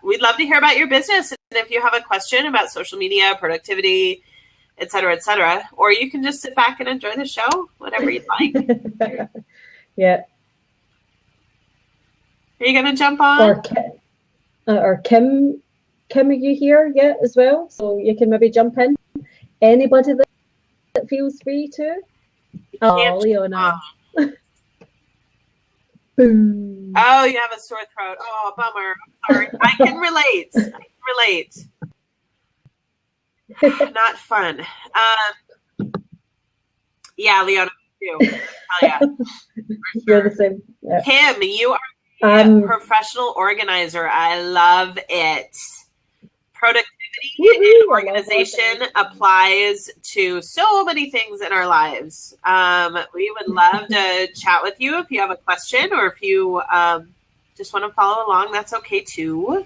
we'd love to hear about your business. And if you have a question about social media, productivity, et cetera, or you can just sit back and enjoy the show, whatever you'd like. Yeah. Are you going to jump on? Or Kim, are you here yet as well? So you can maybe jump in. Anybody that feels free to. Oh, Leona. Boom. Oh, you have a sore throat. Oh, bummer. I'm sorry. I can relate. Not fun. Yeah, Leona, too. Oh, yeah. Sure. You're the same. Yeah. Kim, you are a professional organizer. I love it. Productivity and organization applies to so many things in our lives. We would love to chat with you if you have a question, or if you just want to follow along, that's okay too.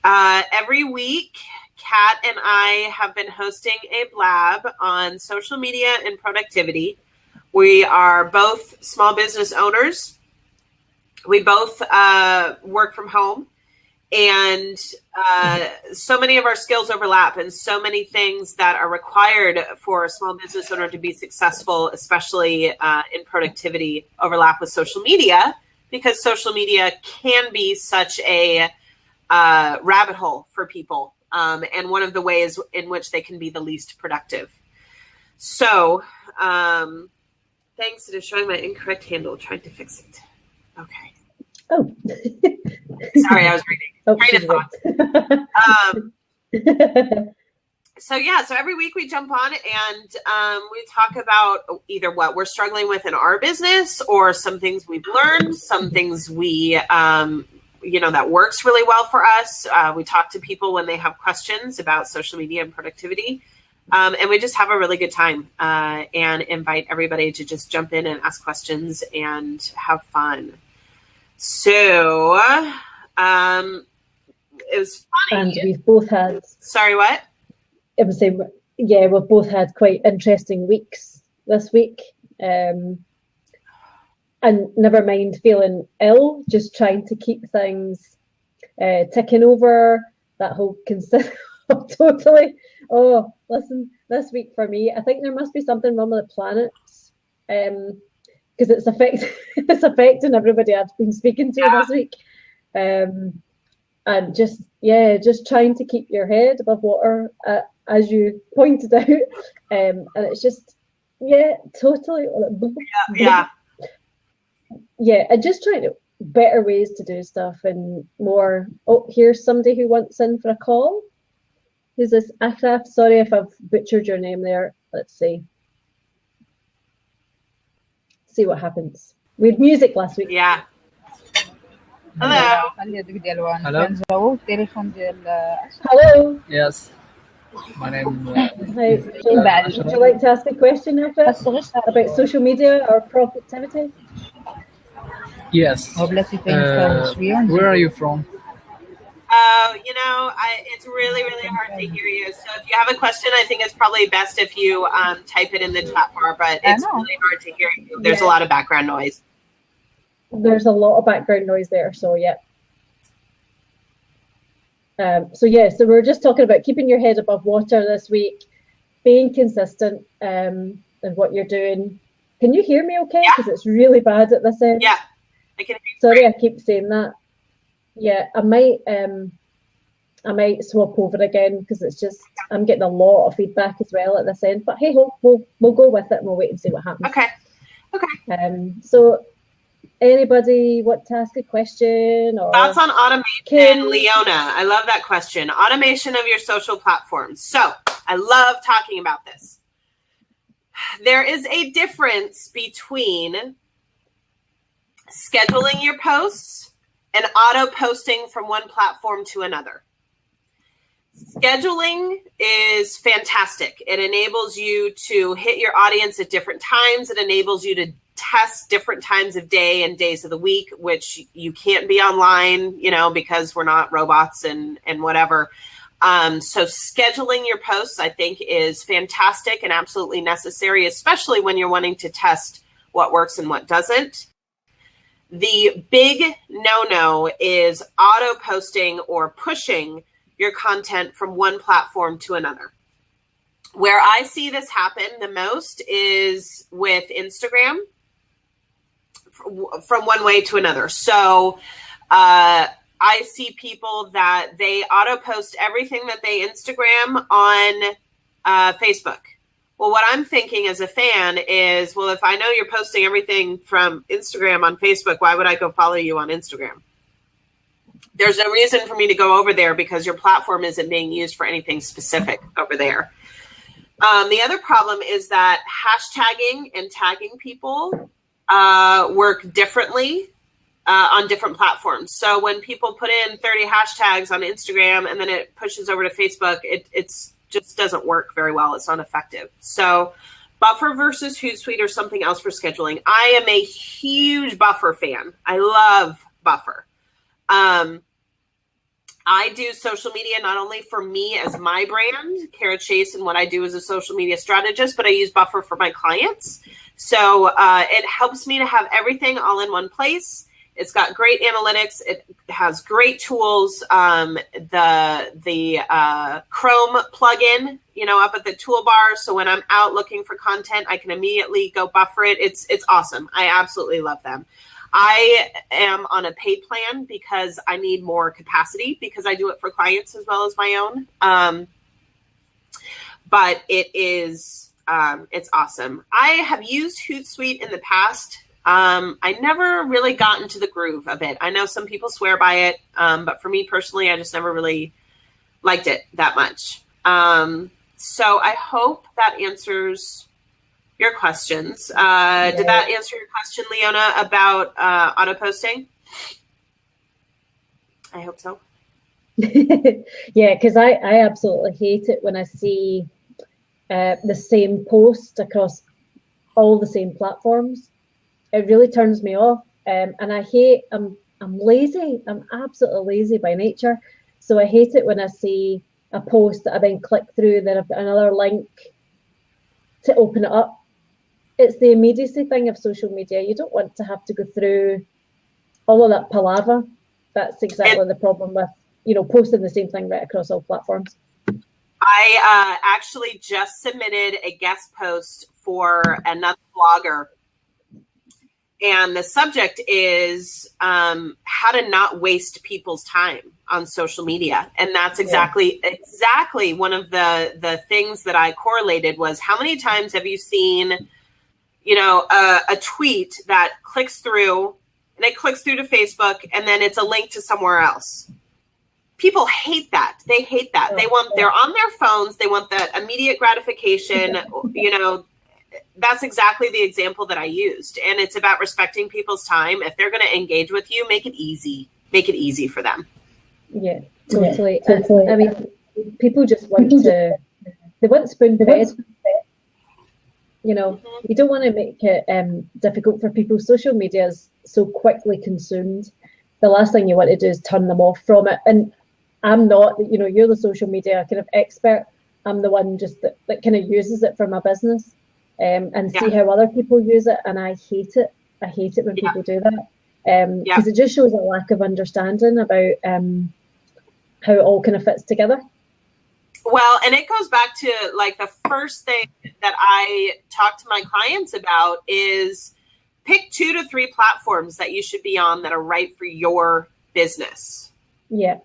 Every week, Kat and I have been hosting a Blab on social media and productivity. We are both small business owners. We both work from home. And so many of our skills overlap, and so many things that are required for a small business owner to be successful, especially in productivity, overlap with social media, because social media can be such a rabbit hole for people, and one of the ways in which they can be the least productive. So thanks. It is showing my incorrect handle. Trying to fix it. Okay. Oh. Sorry, I was reading. Train of thought. So every week we jump on and we talk about either what we're struggling with in our business, or some things we've learned, some things we, that works really well for us. We talk to people when they have questions about social media and productivity. And we just have a really good time and invite everybody to just jump in and ask questions and have fun. So, it was funny. And we've both had... Sorry, what? I was saying, yeah, we've both had quite interesting weeks this week. And never mind feeling ill, just trying to keep things ticking over, that whole totally. Oh, listen, this week for me, I think there must be something wrong with the planets. Because it's affecting everybody I've been speaking to this week. And just trying to keep your head above water, as you pointed out. And it's just, totally. Yeah. Yeah, and just trying to better ways to do stuff and more. Oh, here's somebody who wants in for a call. Who's this? Achraf? Sorry if I've butchered your name there. Let's see. See what happens. We had music last week. Yeah. Hello. Hello. Yes. My name Hi. Would you like to ask a question, Achraf, about social media or productivity? Yes. Where are you from? It's really, really hard to hear you. So if you have a question, I think it's probably best if you type it in the chat bar, but it's really hard to hear you. There's a lot of background noise. There's a lot of background noise there, so yeah. So we're just talking about keeping your head above water this week, being consistent in what you're doing. Can you hear me okay? Because it's really bad at this end. Yeah, I can hear you. Sorry, I keep saying that. Yeah, I might swap over again because it's just I'm getting a lot of feedback as well at this end. But hey ho, we'll go with it and we'll wait and see what happens. Okay. So anybody want to ask a question or thoughts on automation, Leona? I love that question. Automation of your social platforms. So I love talking about this. There is a difference between scheduling your posts and auto posting from one platform to another. Scheduling is fantastic. It enables you to hit your audience at different times. It enables you to test different times of day and days of the week, which you can't be online, because we're not robots and whatever. So scheduling your posts, I think, is fantastic and absolutely necessary, especially when you're wanting to test what works and what doesn't. The big no-no is auto posting or pushing your content from one platform to another. Where I see this happen the most is with Instagram, from one way to another. So I see people that they auto post everything that they Instagram on Facebook. Well, what I'm thinking as a fan is, well, if I know you're posting everything from Instagram on Facebook, why would I go follow you on Instagram? There's no reason for me to go over there because your platform isn't being used for anything specific over there. The other problem is that hashtagging and tagging people work differently on different platforms. So when people put in 30 hashtags on Instagram and then it pushes over to Facebook, it's just doesn't work very well. It's not effective. So Buffer versus Hootsuite or something else for scheduling. I am a huge Buffer fan. I love Buffer. I do social media not only for me as my brand, Kara Chase, and what I do as a social media strategist, but I use Buffer for my clients. So it helps me to have everything all in one place. It's got great analytics. It has great tools. The Chrome plugin, up at the toolbar. So when I'm out looking for content, I can immediately go Buffer it. It's awesome. I absolutely love them. I am on a paid plan because I need more capacity because I do it for clients as well as my own. But it is, it's awesome. I have used Hootsuite in the past. I never really got into the groove of it. I know some people swear by it, but for me personally, I just never really liked it that much. So I hope that answers your questions. Did that answer your question, Leona, about auto posting? I hope so. Yeah, because I absolutely hate it when I see the same post across all the same platforms. It really turns me off, and I hate. I'm lazy. I'm absolutely lazy by nature, so I hate it when I see a post that I then click through, then I've got another link to open it up. It's the immediacy thing of social media. You don't want to have to go through all of that palaver. That's exactly the problem with posting the same thing right across all platforms. I actually just submitted a guest post for another blogger. And the subject is how to not waste people's time on social media. And that's exactly one of the things that I correlated was how many times have you seen, a tweet that clicks through and it clicks through to Facebook and then it's a link to somewhere else. People hate that. They hate that. They're on their phones. They want that immediate gratification, That's exactly the example that I used. And it's about respecting people's time. If they're going to engage with you, make it easy. Make it easy for them. Yeah, totally. I mean, people just want they want spoon fed. You don't want to make it difficult for people. Social media is so quickly consumed. The last thing you want to do is turn them off from it. And I'm not, you're the social media kind of expert. I'm the one just that kind of uses it for my business. And see how other people use it, and I hate it. I hate it when people do that, because it just shows a lack of understanding about how it all kind of fits together. Well, and it goes back to like the first thing that I talk to my clients about is pick 2 to 3 platforms that you should be on that are right for your business. Yeah.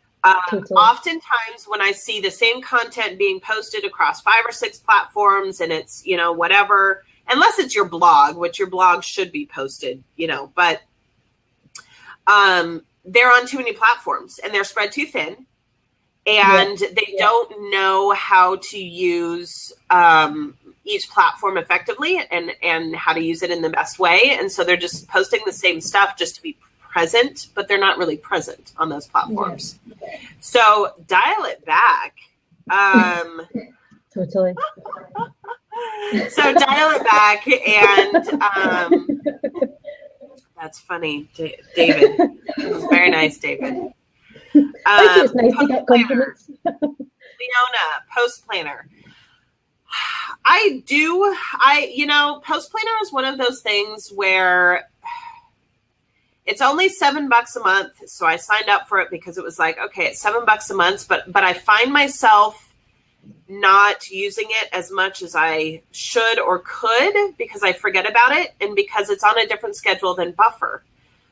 Totally. Oftentimes when I see the same content being posted across 5 or 6 platforms and it's, whatever, unless it's your blog, which your blog should be posted, but they're on too many platforms and they're spread too thin and they don't know how to use each platform effectively and how to use it in the best way. And so they're just posting the same stuff just to be present, but they're not really present on those platforms. Yeah. So dial it back. Totally. So dial it back, and that's funny, David. It was very nice, David. It's nice to get compliments. Leona, post planner. Post planner is one of those things where it's only $7 a month. So I signed up for it because it was like, okay, it's $7 a month, but I find myself not using it as much as I should or could because I forget about it and because it's on a different schedule than Buffer.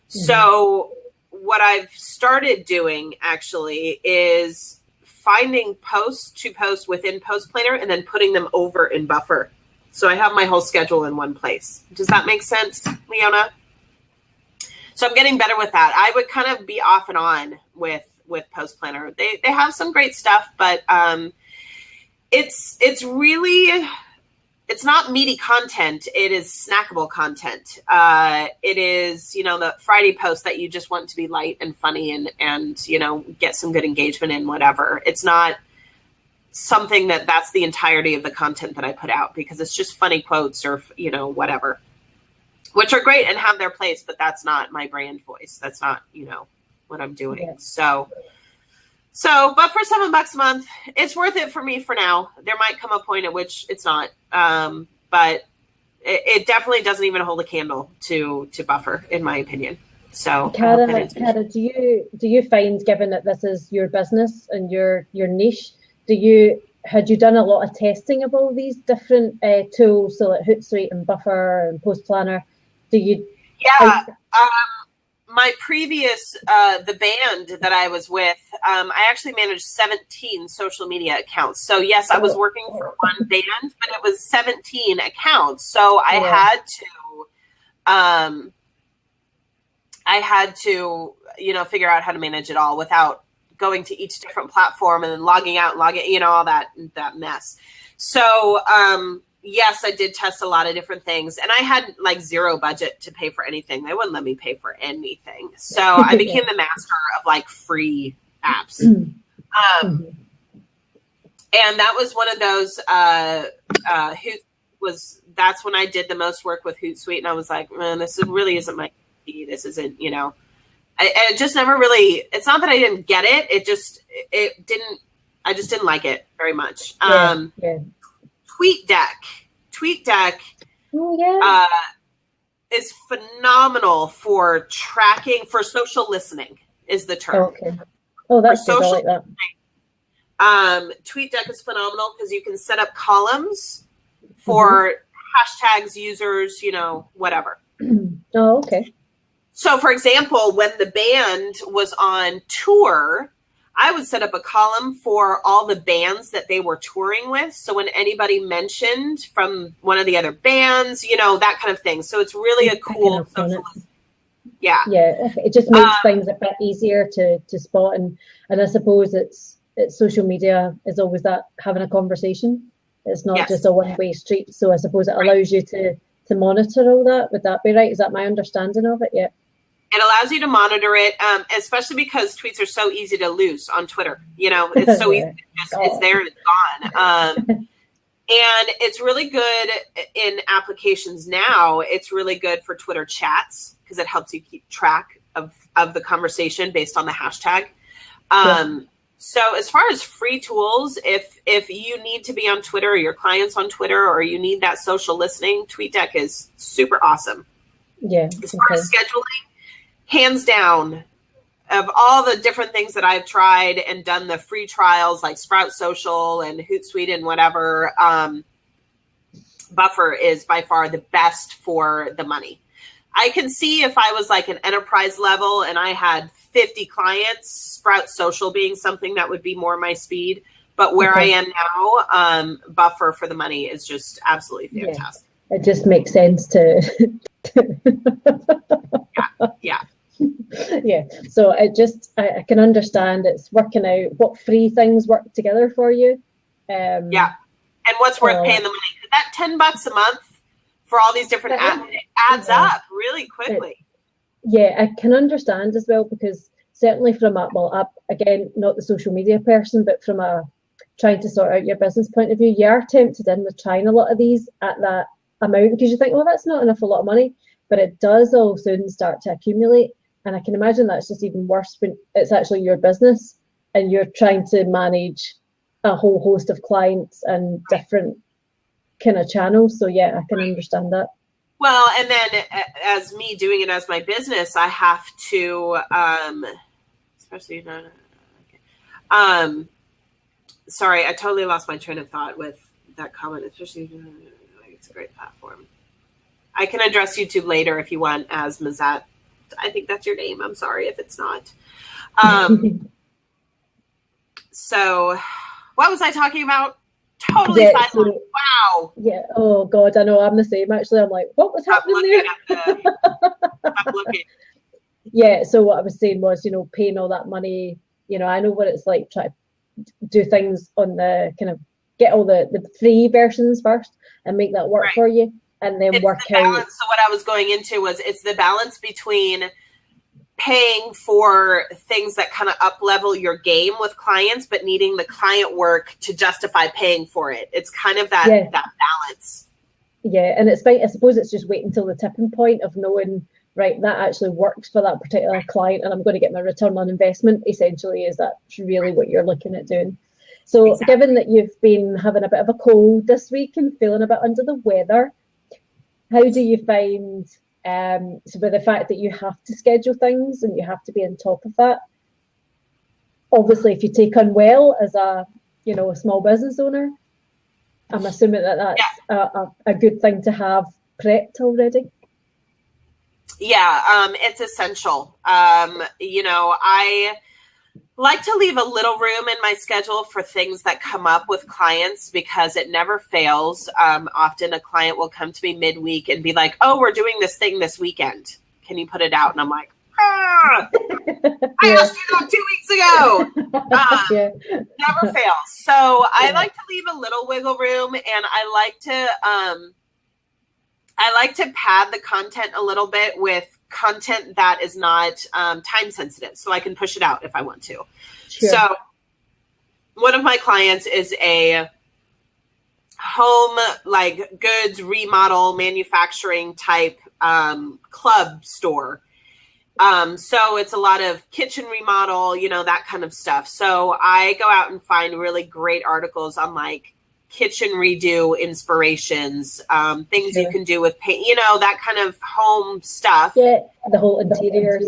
So what I've started doing actually is finding posts to post within Post Planner and then putting them over in Buffer. So I have my whole schedule in one place. Does that make sense, Leona? So I'm getting better with that. I would kind of be off and on with Post Planner. They have some great stuff, but it's really, it's not meaty content. It is snackable content. It is, the Friday post that you just want to be light and funny and get some good engagement in, whatever. It's not something that's the entirety of the content that I put out because it's just funny quotes or, whatever, which are great and have their place, but that's not my brand voice. That's not, what I'm doing. Yeah. So, but for $7 a month, it's worth it for me for now. There might come a point at which it's not, but it definitely doesn't even hold a candle to Buffer, in my opinion. So, Cara, do you find, given that this is your business and your niche, had you done a lot of testing of all these different tools, so like Hootsuite and Buffer and Post Planner? My previous, the band that I was with, I actually managed 17 social media accounts. So yes, I was working for one band, but it was 17 accounts. So I had to, figure out how to manage it all without going to each different platform and then logging out, all that mess. So, yes, I did test a lot of different things, and I had like zero budget to pay for anything. They wouldn't let me pay for anything. So I became the master of like free apps. And that was one of those, that's when I did the most work with Hootsuite. And I was like, man, this really isn't my key. This isn't, I just never really, it's not that I didn't get it. I just didn't like it very much. TweetDeck is phenomenal for tracking, for social listening is the term. Okay. Oh, that's good. I like that. TweetDeck is phenomenal because you can set up columns for hashtags, users, whatever. Oh, okay. So, for example, when the band was on tour, I would set up a column for all the bands that they were touring with. So when anybody mentioned from one of the other bands, that kind of thing. So it's really a cool social. Yeah. Yeah. Okay. It just makes things a bit easier to spot. And I suppose it's social media is always that having a conversation. It's not just a one-way street. So I suppose it allows you to monitor all that. Would that be right? Is that my understanding of it? Yeah. It allows you to monitor it, especially because tweets are so easy to lose on Twitter. It's so easy. It's there and it's gone. And it's really good in applications now. It's really good for Twitter chats because it helps you keep track of the conversation based on the hashtag. So as far as free tools, if you need to be on Twitter or your client's on Twitter or you need that social listening, TweetDeck is super awesome. Yeah. As far as scheduling, hands down, of all the different things that I've tried and done the free trials like Sprout Social and Hootsuite and whatever, Buffer is by far the best for the money. I can see if I was like an enterprise level and I had 50 clients, Sprout Social being something that would be more my speed. But where I am now, Buffer for the money is just absolutely fantastic. Yeah. It just makes sense to... Yeah. Yeah. So I can understand it's working out what free things work together for you. And what's worth paying the money? Because that $10 a month for all these different apps, it adds up really quickly. I can understand as well, because certainly from again, not the social media person, but from a trying to sort out your business point of view, you are tempted in with trying a lot of these at that amount because you think, well, that's not enough, a lot of money, but it does all soon start to accumulate. And I can imagine that's just even worse when it's actually your business and you're trying to manage a whole host of clients and different kind of channels. So yeah, I can understand that. Well, and then as me doing it as my business, I have to, especially, sorry, I totally lost my train of thought with that comment, especially, it's a great platform. I can address YouTube later if you want as Mazat. I think that's your name. I'm sorry if it's not. So what was I talking about? Totally silent. So, wow. Yeah. Oh God, I know. I'm the same. Actually, I'm like, what was happening there? Stop looking. Yeah. So what I was saying was, paying all that money. I know what it's like. Try to do things on the kind of get all the free versions first and make that work for you, and then work out. So what I was going into was it's the balance between paying for things that kind of up level your game with clients, but needing the client work to justify paying for it. It's kind of that balance. Yeah, and I suppose it's just waiting until the tipping point of knowing, right, that actually works for that particular client, and I'm going to get my return on investment. Essentially, is that really what you're looking at doing? So, given that you've been having a bit of a cold this week and feeling a bit under the weather, how do you find? So with the fact that you have to schedule things and you have to be on top of that, obviously if you take unwell as a small business owner, I'm assuming that's a good thing to have prepped already. Yeah, it's essential. I like to leave a little room in my schedule for things that come up with clients because it never fails. Often a client will come to me midweek and be like, oh, we're doing this thing this weekend. Can you put it out? And I'm like, I asked you that 2 weeks ago. Never fails. So I like to leave a little wiggle room, and I like to pad the content a little bit with content that is not time sensitive, so I can push it out if I want to. Sure. So one of my clients is a home goods remodel manufacturing type club store. So it's a lot of kitchen remodel, that kind of stuff. So I go out and find really great articles on kitchen redo inspirations, things you can do with paint, that kind of home stuff. Yeah, the whole interior.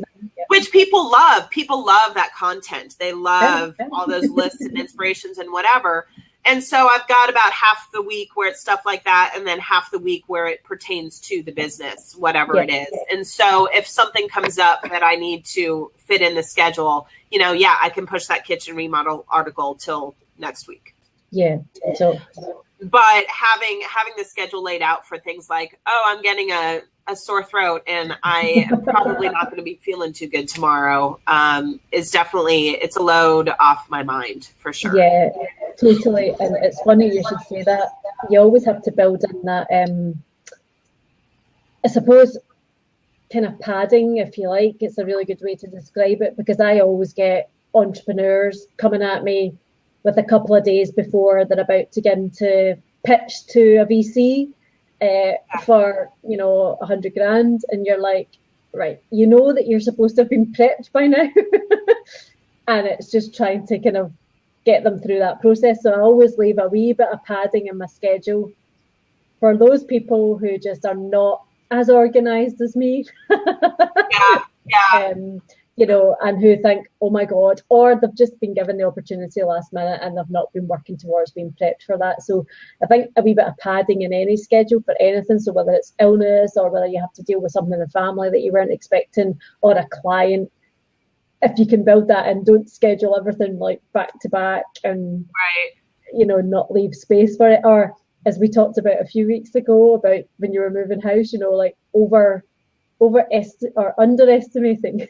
Which people love. People love that content. They love all those lists and inspirations and whatever. And so I've got about half the week where it's stuff like that, and then half the week where it pertains to the business, whatever it is. And so if something comes up that I need to fit in the schedule, I can push that kitchen remodel article till next week. Yeah. So, but having the schedule laid out for things like, oh, I'm getting a sore throat and I am probably not going to be feeling too good tomorrow, is definitely, it's a load off my mind for sure. Yeah, totally. And it's funny you should say that. You always have to build in that, I suppose, kind of padding, if you like. It's a really good way to describe it, because I always get entrepreneurs coming at me with a couple of days before they're about to get into pitch to a VC for, $100,000. And you're like, right, that you're supposed to have been prepped by now. And it's just trying to kind of get them through that process. So I always leave a wee bit of padding in my schedule for those people who just are not as organized as me. And who think, oh my God, or they've just been given the opportunity last minute and they've not been working towards being prepped for that. So I think a wee bit of padding in any schedule for anything, so whether it's illness or whether you have to deal with something in the family that you weren't expecting, or a client, if you can build that in, don't schedule everything back to back and not leave space for it. Or as we talked about a few weeks ago about when you were moving house, underestimating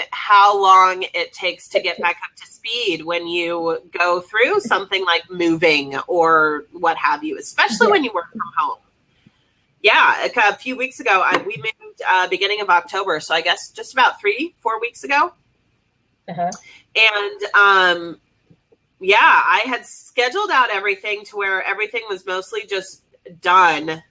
how long it takes to get back up to speed when you go through something like moving or what have you, especially when you work from home. A few weeks ago we moved beginning of October, so I guess just about 3-4 weeks ago. And I had scheduled out everything to where everything was mostly just done.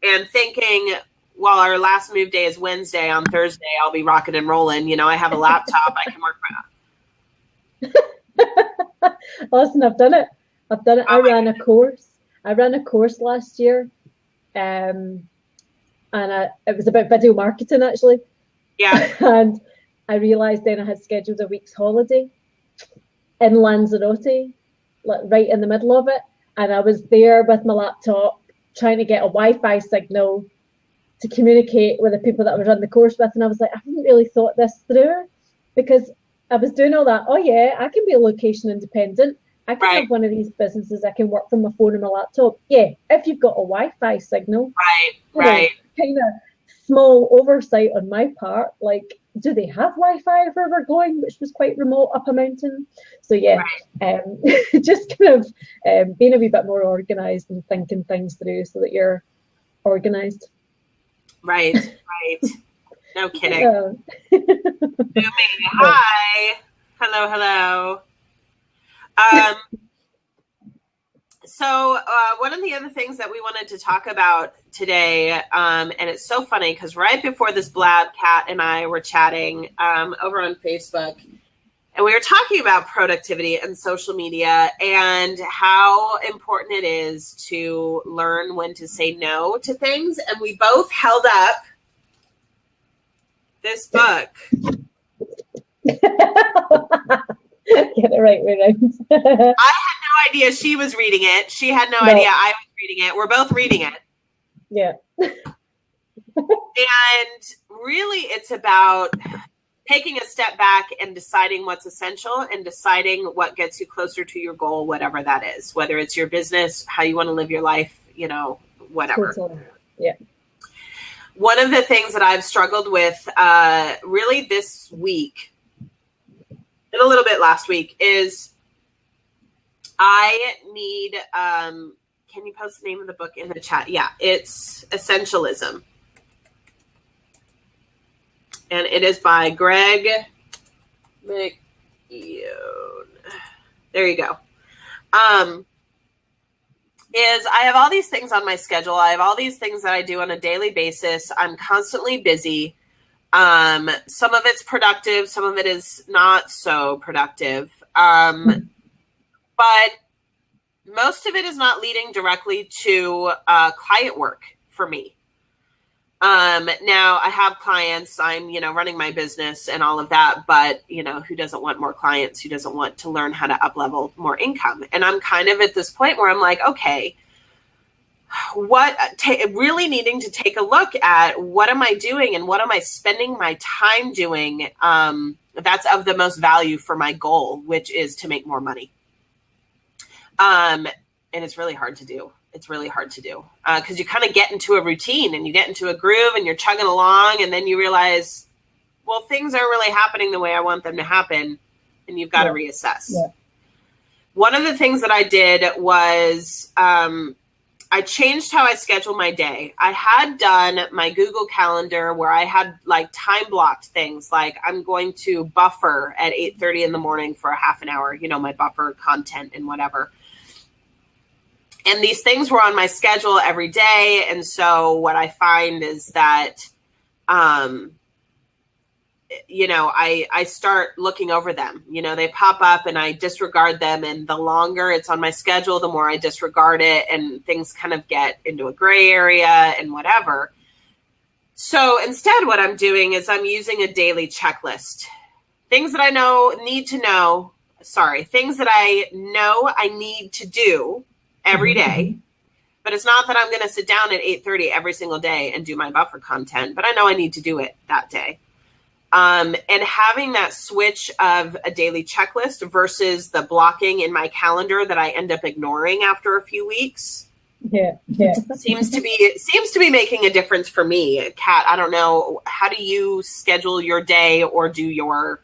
And thinking, well, our last move day is Wednesday. On Thursday, I'll be rocking and rolling. I have a laptop. I can work my. Listen, I've done it. I ran a course. I ran a course last year, and it was about video marketing actually. Yeah. And I realised then I had scheduled a week's holiday in Lanzarote, like right in the middle of it. And I was there with my laptop trying to get a Wi-Fi signal to communicate with the people that I was running the course with. And I was like, I haven't really thought this through, because I was doing all that. Oh yeah, I can be location independent. I can have one of these businesses. I can work from my phone and my laptop. Yeah, if you've got a Wi-Fi signal. Right. Kind of small oversight on my part. Like, do they have Wi-Fi where we're going, which was quite remote up a mountain? So yeah, just kind of being a wee bit more organised and thinking things through so that you're organised. Right. No kidding. Hi. Hello. So one of the other things that we wanted to talk about today, and it's so funny because right before this Blab, Kat and I were chatting over on Facebook, and we were talking about productivity and social media and how important it is to learn when to say no to things. And we both held up this book. Get it right way around. I had no idea she was reading it. She had no idea I was reading it. We're both reading it. Yeah. And really it's about taking a step back and deciding what's essential and deciding what gets you closer to your goal, whatever that is, whether it's your business, how you want to live your life, whatever. Totally. Yeah. One of the things that I've struggled with really this week and a little bit last week is I need, can you post the name of the book in the chat? Yeah, it's Essentialism. And it is by Greg McKeown. There you go. Is I have all these things on my schedule. I have all these things that I do on a daily basis. I'm constantly busy. Some of it's productive. Some of it is not so productive. But most of it is not leading directly to client work for me. Now I have clients, I'm, running my business and all of that, but who doesn't want more clients? Who doesn't want to learn how to up level more income? And I'm kind of at this point where I'm like, okay, really needing to take a look at what am I doing and what am I spending my time doing? That's of the most value for my goal, which is to make more money. And it's really hard to do. Because you kind of get into a routine and you get into a groove and you're chugging along and then you realize, well, things aren't really happening the way I want them to happen, and you've got to reassess. Yeah. One of the things that I did was I changed how I schedule my day. I had done my Google Calendar where I had like time blocked things, like I'm going to buffer at 8:30 in the morning for a half an hour, my buffer content and whatever. And these things were on my schedule every day. And so what I find is that, I start looking over them. They pop up and I disregard them. And the longer it's on my schedule, the more I disregard it. And things kind of get into a gray area and whatever. So instead, what I'm doing is I'm using a daily checklist. Things that I know things that I know I need to do every day, but it's not that I'm going to sit down at 8:30 every single day and do my buffer content, but I know I need to do it that day. And having that switch of a daily checklist versus the blocking in my calendar that I end up ignoring after a few weeks. Yeah. seems to be making a difference for me. Kat, I don't know. How do you schedule your day or do your?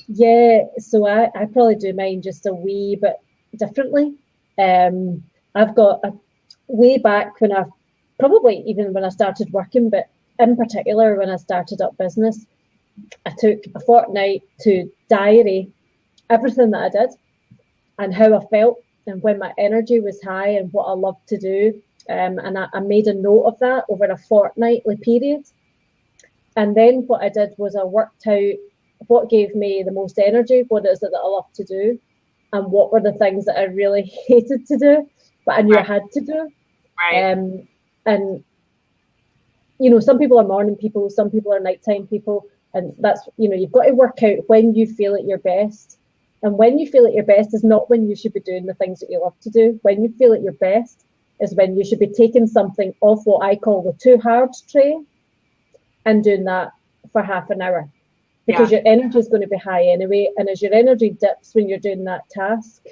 Yeah. So I probably do mine just a wee bit differently. I've got way back when even when I started working, but in particular when I started up business, I took a fortnight to diary everything that I did and how I felt and when my energy was high and what I loved to do. And I made a note of that over a fortnightly period. And then what I did was I worked out what gave me the most energy, what is it that I love to do, and what were the things that I really hated to do. but I knew right. I had to do. Right. And you know, some people are morning people, some people are nighttime people, and that's, you know, you've got to work out when you feel at your best. And when you feel at your best is not when you should be doing the things that you love to do. When you feel at your best is when you should be taking something off what I call the too hard tray and doing that for half an hour. Because your energy is going to be high anyway. And as your energy dips when you're doing that task,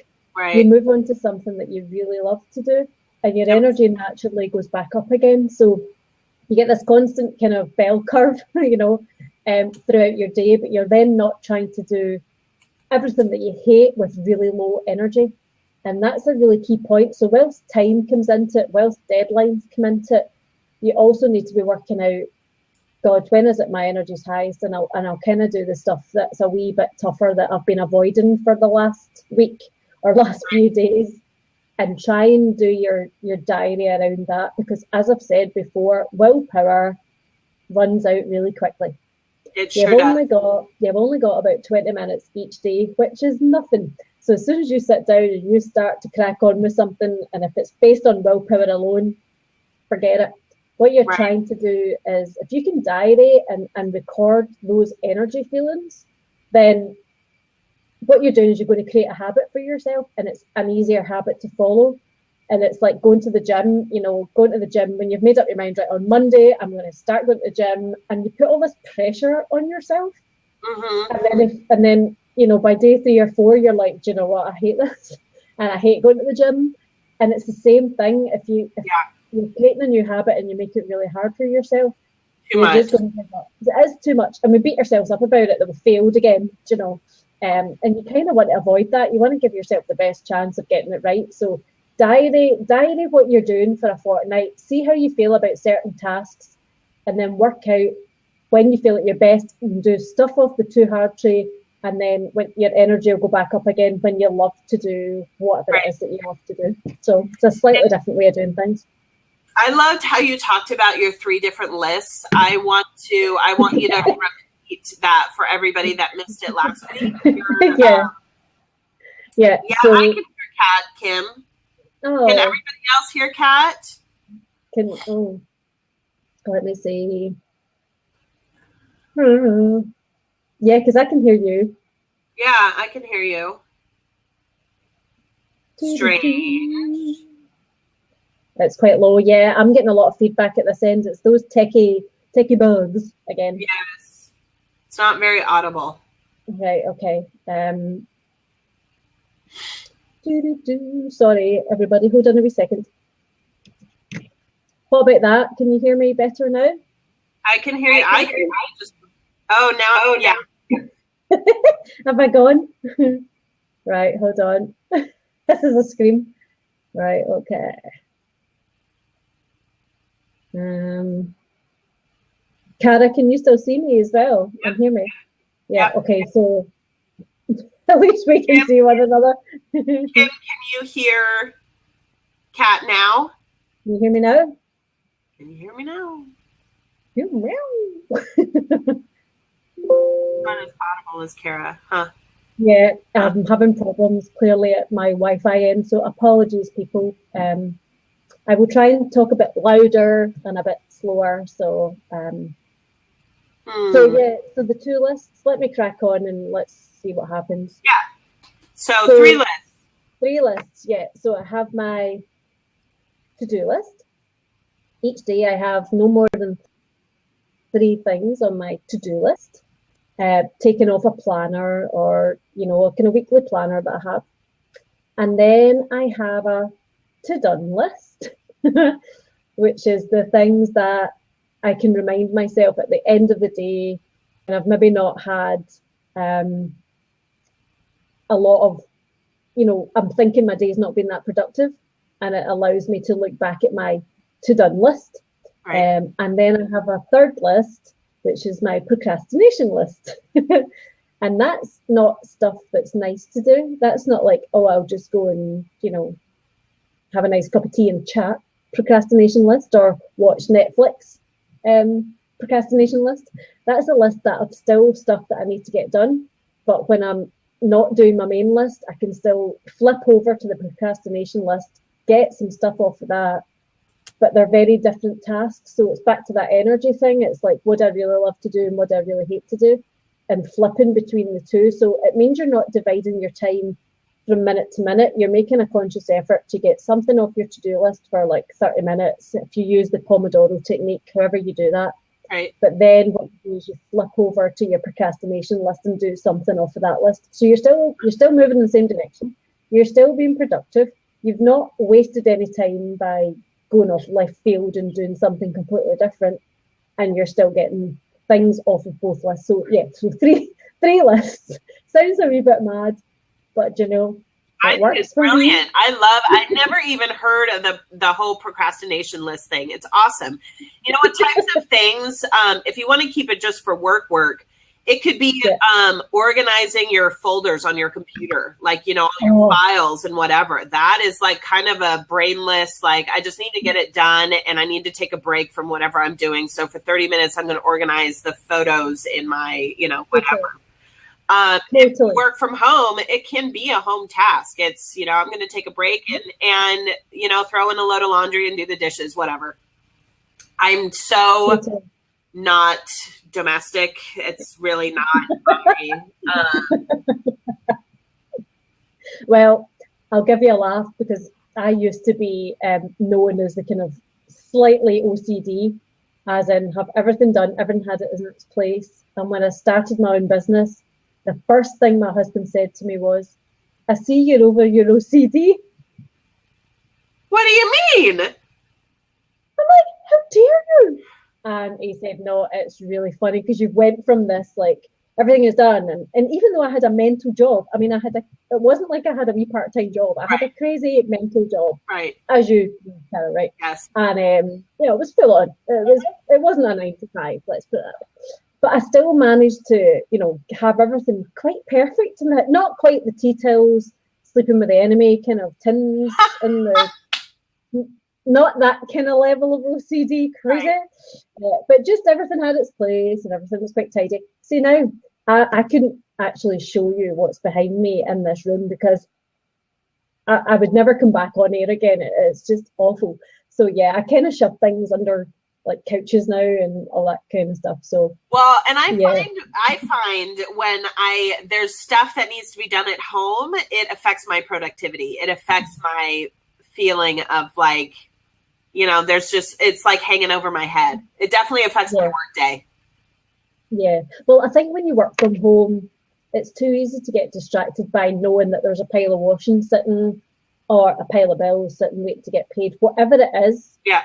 you move on to something that you really love to do, and your energy naturally goes back up again. So you get this constant kind of bell curve, you know, throughout your day, but you're then not trying to do everything that you hate with really low energy. And that's a really key point. So whilst time comes into it, whilst deadlines come into it, you also need to be working out, God, when is it my energy's highest? And I'll kind of do the stuff that's a wee bit tougher that I've been avoiding for the last week or last few days, and try and do your diary around that. Because as I've said before, willpower runs out really quickly. You've only got about 20 minutes each day, which is nothing. So as soon as you sit down and you start to crack on with something, and if it's based on willpower alone, forget it. What you're trying to do is, if you can diary and record those energy feelings, then what you're doing is you're going to create a habit for yourself, and it's an easier habit to follow. And it's like going to the gym, you know, going to the gym when you've made up your mind, right, on Monday, I'm going to start going to the gym, and you put all this pressure on yourself. And then, you know, by day 3 or 4, you're like, do you know what, I hate this, and I hate going to the gym. And it's the same thing if you're creating a new habit and you make it really hard for yourself. Just going to give up. It is too much, and we beat ourselves up about it that we failed again, you know. And you kind of want to avoid that. You want to give yourself the best chance of getting it right. So diary what you're doing for a fortnight. See how you feel about certain tasks, and then work out when you feel at your best and do stuff off the too hard tray. And then when your energy will go back up again when you love to do whatever it is that you love to do. So it's a slightly different way of doing things. I loved how you talked about your 3 different lists. I want you to repeat that for everybody that missed it last week. Yeah. So, I can hear Kat, Kim. Oh. Can everybody else hear Kat? Let me see. Yeah, because I can hear you. Yeah, I can hear you. Strange. It's quite low. Yeah, I'm getting a lot of feedback at this end. It's those techie bugs again. Yes. It's not very audible. Right, okay. Sorry, everybody. Hold on a wee second. What about that? Can you hear me better now? I can hear you. Yeah. Have I gone? Right, hold on. This is a scream. Right, okay. Cara, can you still see me as well? Yep. And hear me? Yeah, Yep. Okay, so at least we can see one another. Kim, can you hear Kat now? Can you hear me now? Can you hear me now? Meow. Not as audible as Kara, huh? Yeah, I'm having problems clearly at my Wi-Fi end, so apologies, people. I will try and talk a bit louder and a bit slower. So, so the 2 lists. Let me crack on and let's see what happens. Yeah. So 3 lists. 3 lists. Yeah. So I have my to-do list. Each day I have no more than 3 things on my to-do list. Taking off a planner or, you know, a kind of weekly planner that I have. And then I have a to-done list, which is the things that I can remind myself at the end of the day, and I've maybe not had a lot of, you know, I'm thinking my day's not been that productive, and it allows me to look back at my to-done list. Right. And then I have a 3rd list, which is my procrastination list. And that's not stuff that's nice to do. That's not like, oh, I'll just go and, you know, have a nice cup of tea and chat procrastination list, or watch Netflix procrastination list. That's a list that of still stuff that I need to get done. But when I'm not doing my main list, I can still flip over to the procrastination list get some stuff off of that, but they're very different tasks. So it's back to that energy thing. It's like, what do I really love to do and what do I really hate to do? And flipping between the two. So it means you're not dividing your time from minute to minute. You're making a conscious effort to get something off your to-do list for like 30 minutes. If you use the Pomodoro technique, however you do that. Right. But then what you do is you flip over to your procrastination list and do something off of that list. So you're still moving in the same direction. You're still being productive. You've not wasted any time by going off left field and doing something completely different, and you're still getting things off of both lists. So yeah, so three lists. Sounds a wee bit mad, but you know, I think it's brilliant. I never even heard of the whole procrastination list thing. It's awesome. You know what types of things, if you want to keep it just for work, it could be organizing your folders on your computer, like, you know, your files and whatever. That is like kind of a brainless, like, I just need to get it done and I need to take a break from whatever I'm doing. So for 30 minutes, I'm going to organize the photos in my, you know, whatever. If you work from home, it can be a home task. It's, you know, I'm going to take a break and, you know, throw in a load of laundry and do the dishes, whatever. I'm so not domestic. It's really not me. Well, I'll give you a laugh because I used to be known as the kind of slightly OCD, as in have everything done, everything had it in its place. And when I started my own business, the first thing my husband said to me was, I see you're over your OCD. What do you mean? I'm like, how dare you? And he said, no, it's really funny because you went from this, like, everything is done. And even though I had a mental job, I mean, it wasn't like I had a wee part-time job. I had a crazy mental job. Right. As you know, right? Yes. And, you know, it was full on. It wasn't a 9 to 5, let's put it that way. But I still managed to, you know, have everything quite perfect. And not quite the tea towels, sleeping with the enemy kind of tins in the... Not that kind of level of OCD crazy, right. But just everything had its place and everything was quite tidy. See, now I couldn't actually show you what's behind me in this room because I would never come back on air again. It's just awful. So yeah, I kind of shove things under like couches now and all that kind of stuff. So well, and I find when there's stuff that needs to be done at home, it affects my productivity. It affects my feeling of like, you know, it's like hanging over my head. It definitely affects my work day. Yeah. Well, I think when you work from home, it's too easy to get distracted by knowing that there's a pile of washing sitting or a pile of bills sitting waiting to get paid, whatever it is. Yeah.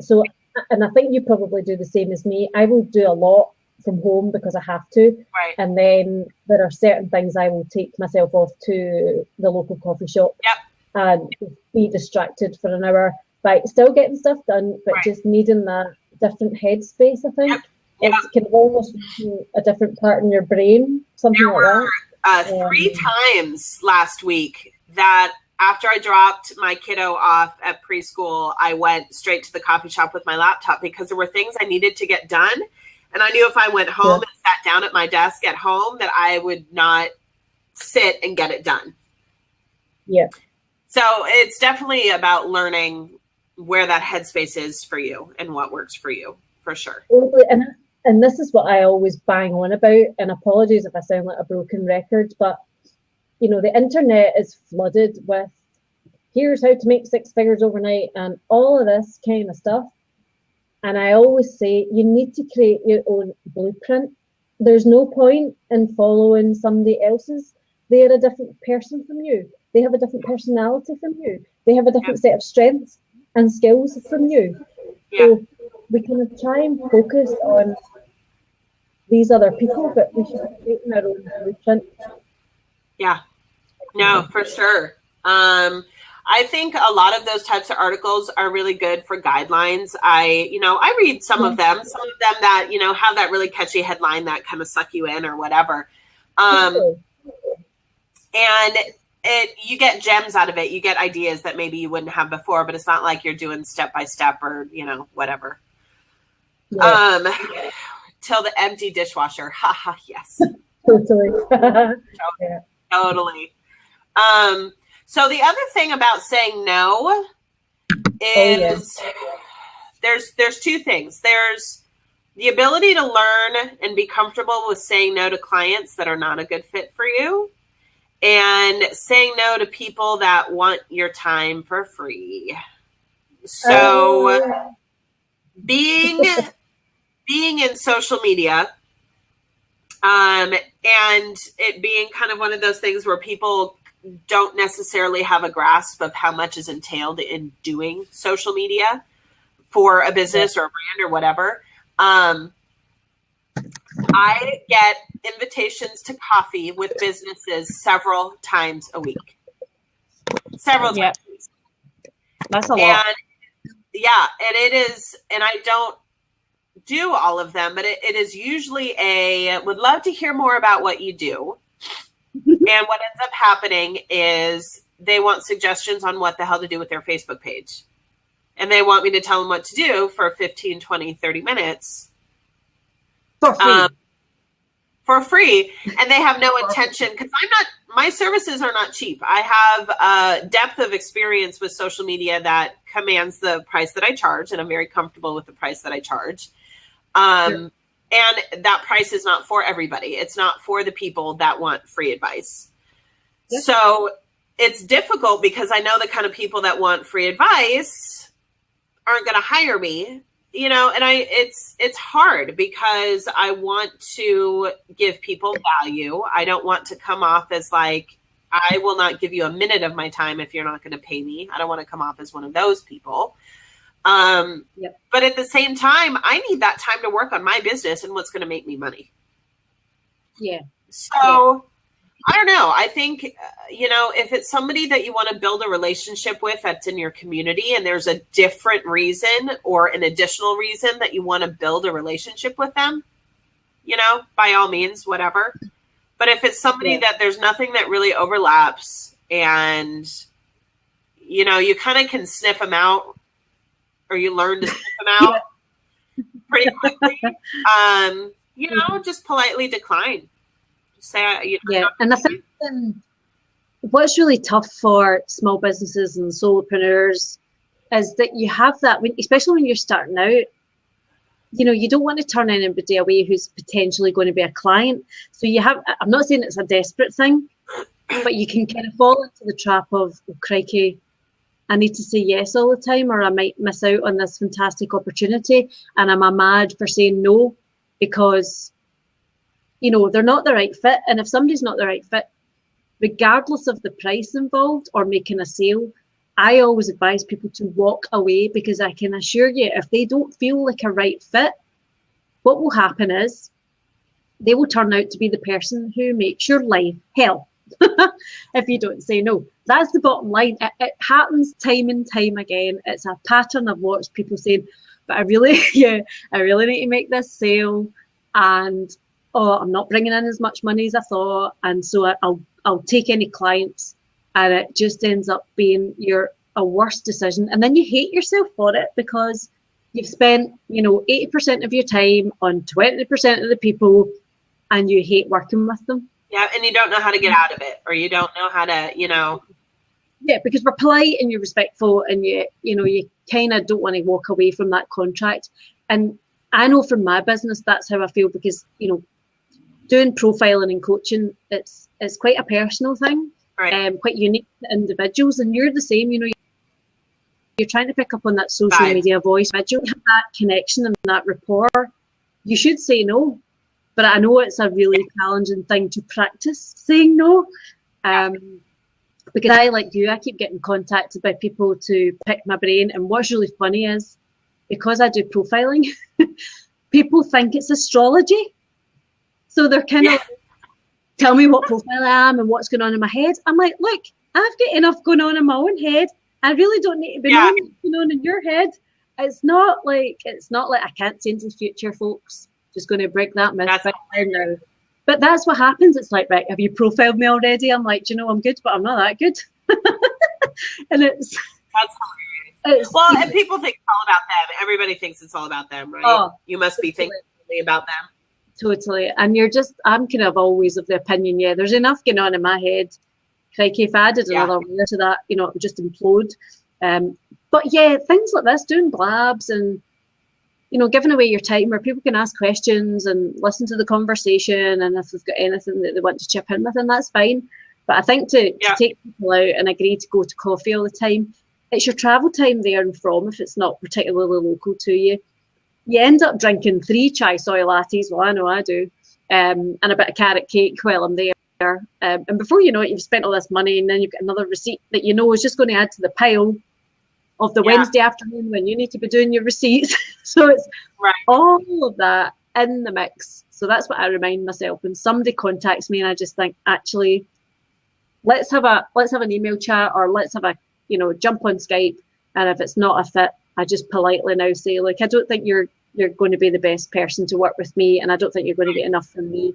So, and I think you probably do the same as me. I will do a lot from home because I have to. Right. And then there are certain things I will take myself off to the local coffee shop. Yep. And be distracted for an hour by still getting stuff done, but just needing that different headspace, I think. Yep. It's kind of almost a different part in your brain, something like that. 3 times last week that after I dropped my kiddo off at preschool, I went straight to the coffee shop with my laptop because there were things I needed to get done. And I knew if I went home and sat down at my desk at home that I would not sit and get it done. Yeah. So it's definitely about learning where that headspace is for you and what works for you, for sure. And this is what I always bang on about, and apologies if I sound like a broken record, but, you know, the internet is flooded with, here's how to make 6 figures overnight and all of this kind of stuff. And I always say, you need to create your own blueprint. There's no point in following somebody else's. They are a different person from you. They have a different personality from you. They have a different set of strengths and skills from you. So we can try and focus on these other people, but we should be creating our own blueprint. Yeah, no, for sure. I think a lot of those types of articles are really good for guidelines. I read some of them that, you know, have that really catchy headline that kind of suck you in or whatever. And you get gems out of it. You get ideas that maybe you wouldn't have before, but it's not like you're doing step by step or, you know, whatever. Yeah. Till the empty dishwasher. Haha, yes. Totally. Totally. So the other thing about saying no is there's two things. There's the ability to learn and be comfortable with saying no to clients that are not a good fit for you, and saying no to people that want your time for free. So being in social media, and it being kind of one of those things where people don't necessarily have a grasp of how much is entailed in doing social media for a business or a brand or whatever. I get invitations to coffee with businesses several times a week. Several times a week. That's a lot. And it is, and I don't do all of them, but it is usually would love to hear more about what you do. And what ends up happening is they want suggestions on what the hell to do with their Facebook page. And they want me to tell them what to do for 15, 20, 30 minutes. For free. For free. And they have no intention, because my services are not cheap. I have a depth of experience with social media that commands the price that I charge, and I'm very comfortable with the price that I charge. Sure. And that price is not for everybody. It's not for the people that want free advice. Yep. So it's difficult because I know the kind of people that want free advice aren't going to hire me, you know, and it's hard because I want to give people value. I don't want to come off as like, I will not give you a minute of my time if you're not going to pay me. I don't want to come off as one of those people. But at the same time, I need that time to work on my business and what's going to make me money. Yeah. So I don't know. I think, if it's somebody that you want to build a relationship with that's in your community, and there's a different reason or an additional reason that you want to build a relationship with them, by all means, whatever. But if it's somebody that there's nothing that really overlaps, and, you kind of can sniff them out, or you learn to sniff them out pretty quickly, just politely decline. Just say, And I think what's really tough for small businesses and solopreneurs is that you have that, especially when you're starting out, you don't want to turn anybody away who's potentially going to be a client. So I'm not saying it's a desperate thing, but you can kind of fall into the trap of, oh, crikey, I need to say yes all the time, or I might miss out on this fantastic opportunity. And am I mad for saying no? Because, they're not the right fit. And if somebody's not the right fit, regardless of the price involved or making a sale, I always advise people to walk away, because I can assure you, if they don't feel like a right fit, what will happen is they will turn out to be the person who makes your life hell. If you don't say no. That's the bottom line. It happens time and time again. It's a pattern I've watched people saying, but I really need to make this sale, and I'm not bringing in as much money as I thought, and so I'll take any clients, and it just ends up being a worse decision. And then you hate yourself for it, because you've spent 80% of your time on 20% of the people, and you hate working with them. Yeah, and you don't know how to get out of it, or you don't know how to, Yeah, because we're polite and you're respectful, and you kind of don't want to walk away from that contract. And I know from my business, that's how I feel, because, doing profiling and coaching, it's quite a personal thing, right. Quite unique to individuals. And you're the same, you're trying to pick up on that social media voice. I don't have that connection and that rapport. You should say no. But I know it's a really challenging thing to practice saying no. Because I, like you, I keep getting contacted by people to pick my brain. And what's really funny is, because I do profiling, people think it's astrology. So they're kind of tell me what profile I am and what's going on in my head. I'm like, look, I've got enough going on in my own head. I really don't need to be knowing what's going on in your head. It's not like I can't see into the future, folks. Just going to break that myth right now. But that's what happens. It's like, right, have you profiled me already? I'm like, I'm good, but I'm not that good. And that's hilarious. Well, and people think it's all about them. Everybody thinks it's all about them, right? Oh, you must be thinking about them. Totally. And I'm kind of always of the opinion, there's enough going on in my head crikey, if I added another layer to that, it would just implode. But yeah, things like this, doing blabs and, giving away your time where people can ask questions and listen to the conversation, and if they've got anything that they want to chip in with, and that's fine. But I think to take people out and agree to go to coffee all the time, it's your travel time there and from, if it's not particularly local to you. You end up drinking 3 chai soy lattes, well, I know I do, and a bit of carrot cake while I'm there. And before you know it, you've spent all this money, and then you've got another receipt that is just going to add to the pile of the Wednesday afternoon when you need to be doing your receipts. So it's all of that in the mix. So that's what I remind myself when somebody contacts me, and I just think, actually, let's have an email chat, or let's have a jump on Skype. And if it's not a fit, I just politely now say, look, I don't think you're going to be the best person to work with me, and I don't think you're going to get enough from me,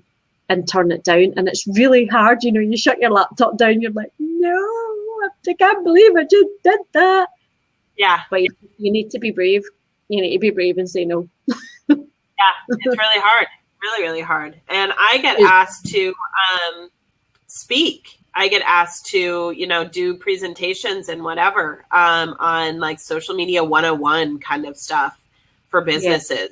and turn it down. And it's really hard, you shut your laptop down, you're like, no, I can't believe I just did that. Yeah. But you need to be brave. You need to be brave and say no. Yeah, it's really hard. Really, really hard. And I get asked to speak. I get asked to, do presentations and whatever on like social media 101 kind of stuff for businesses.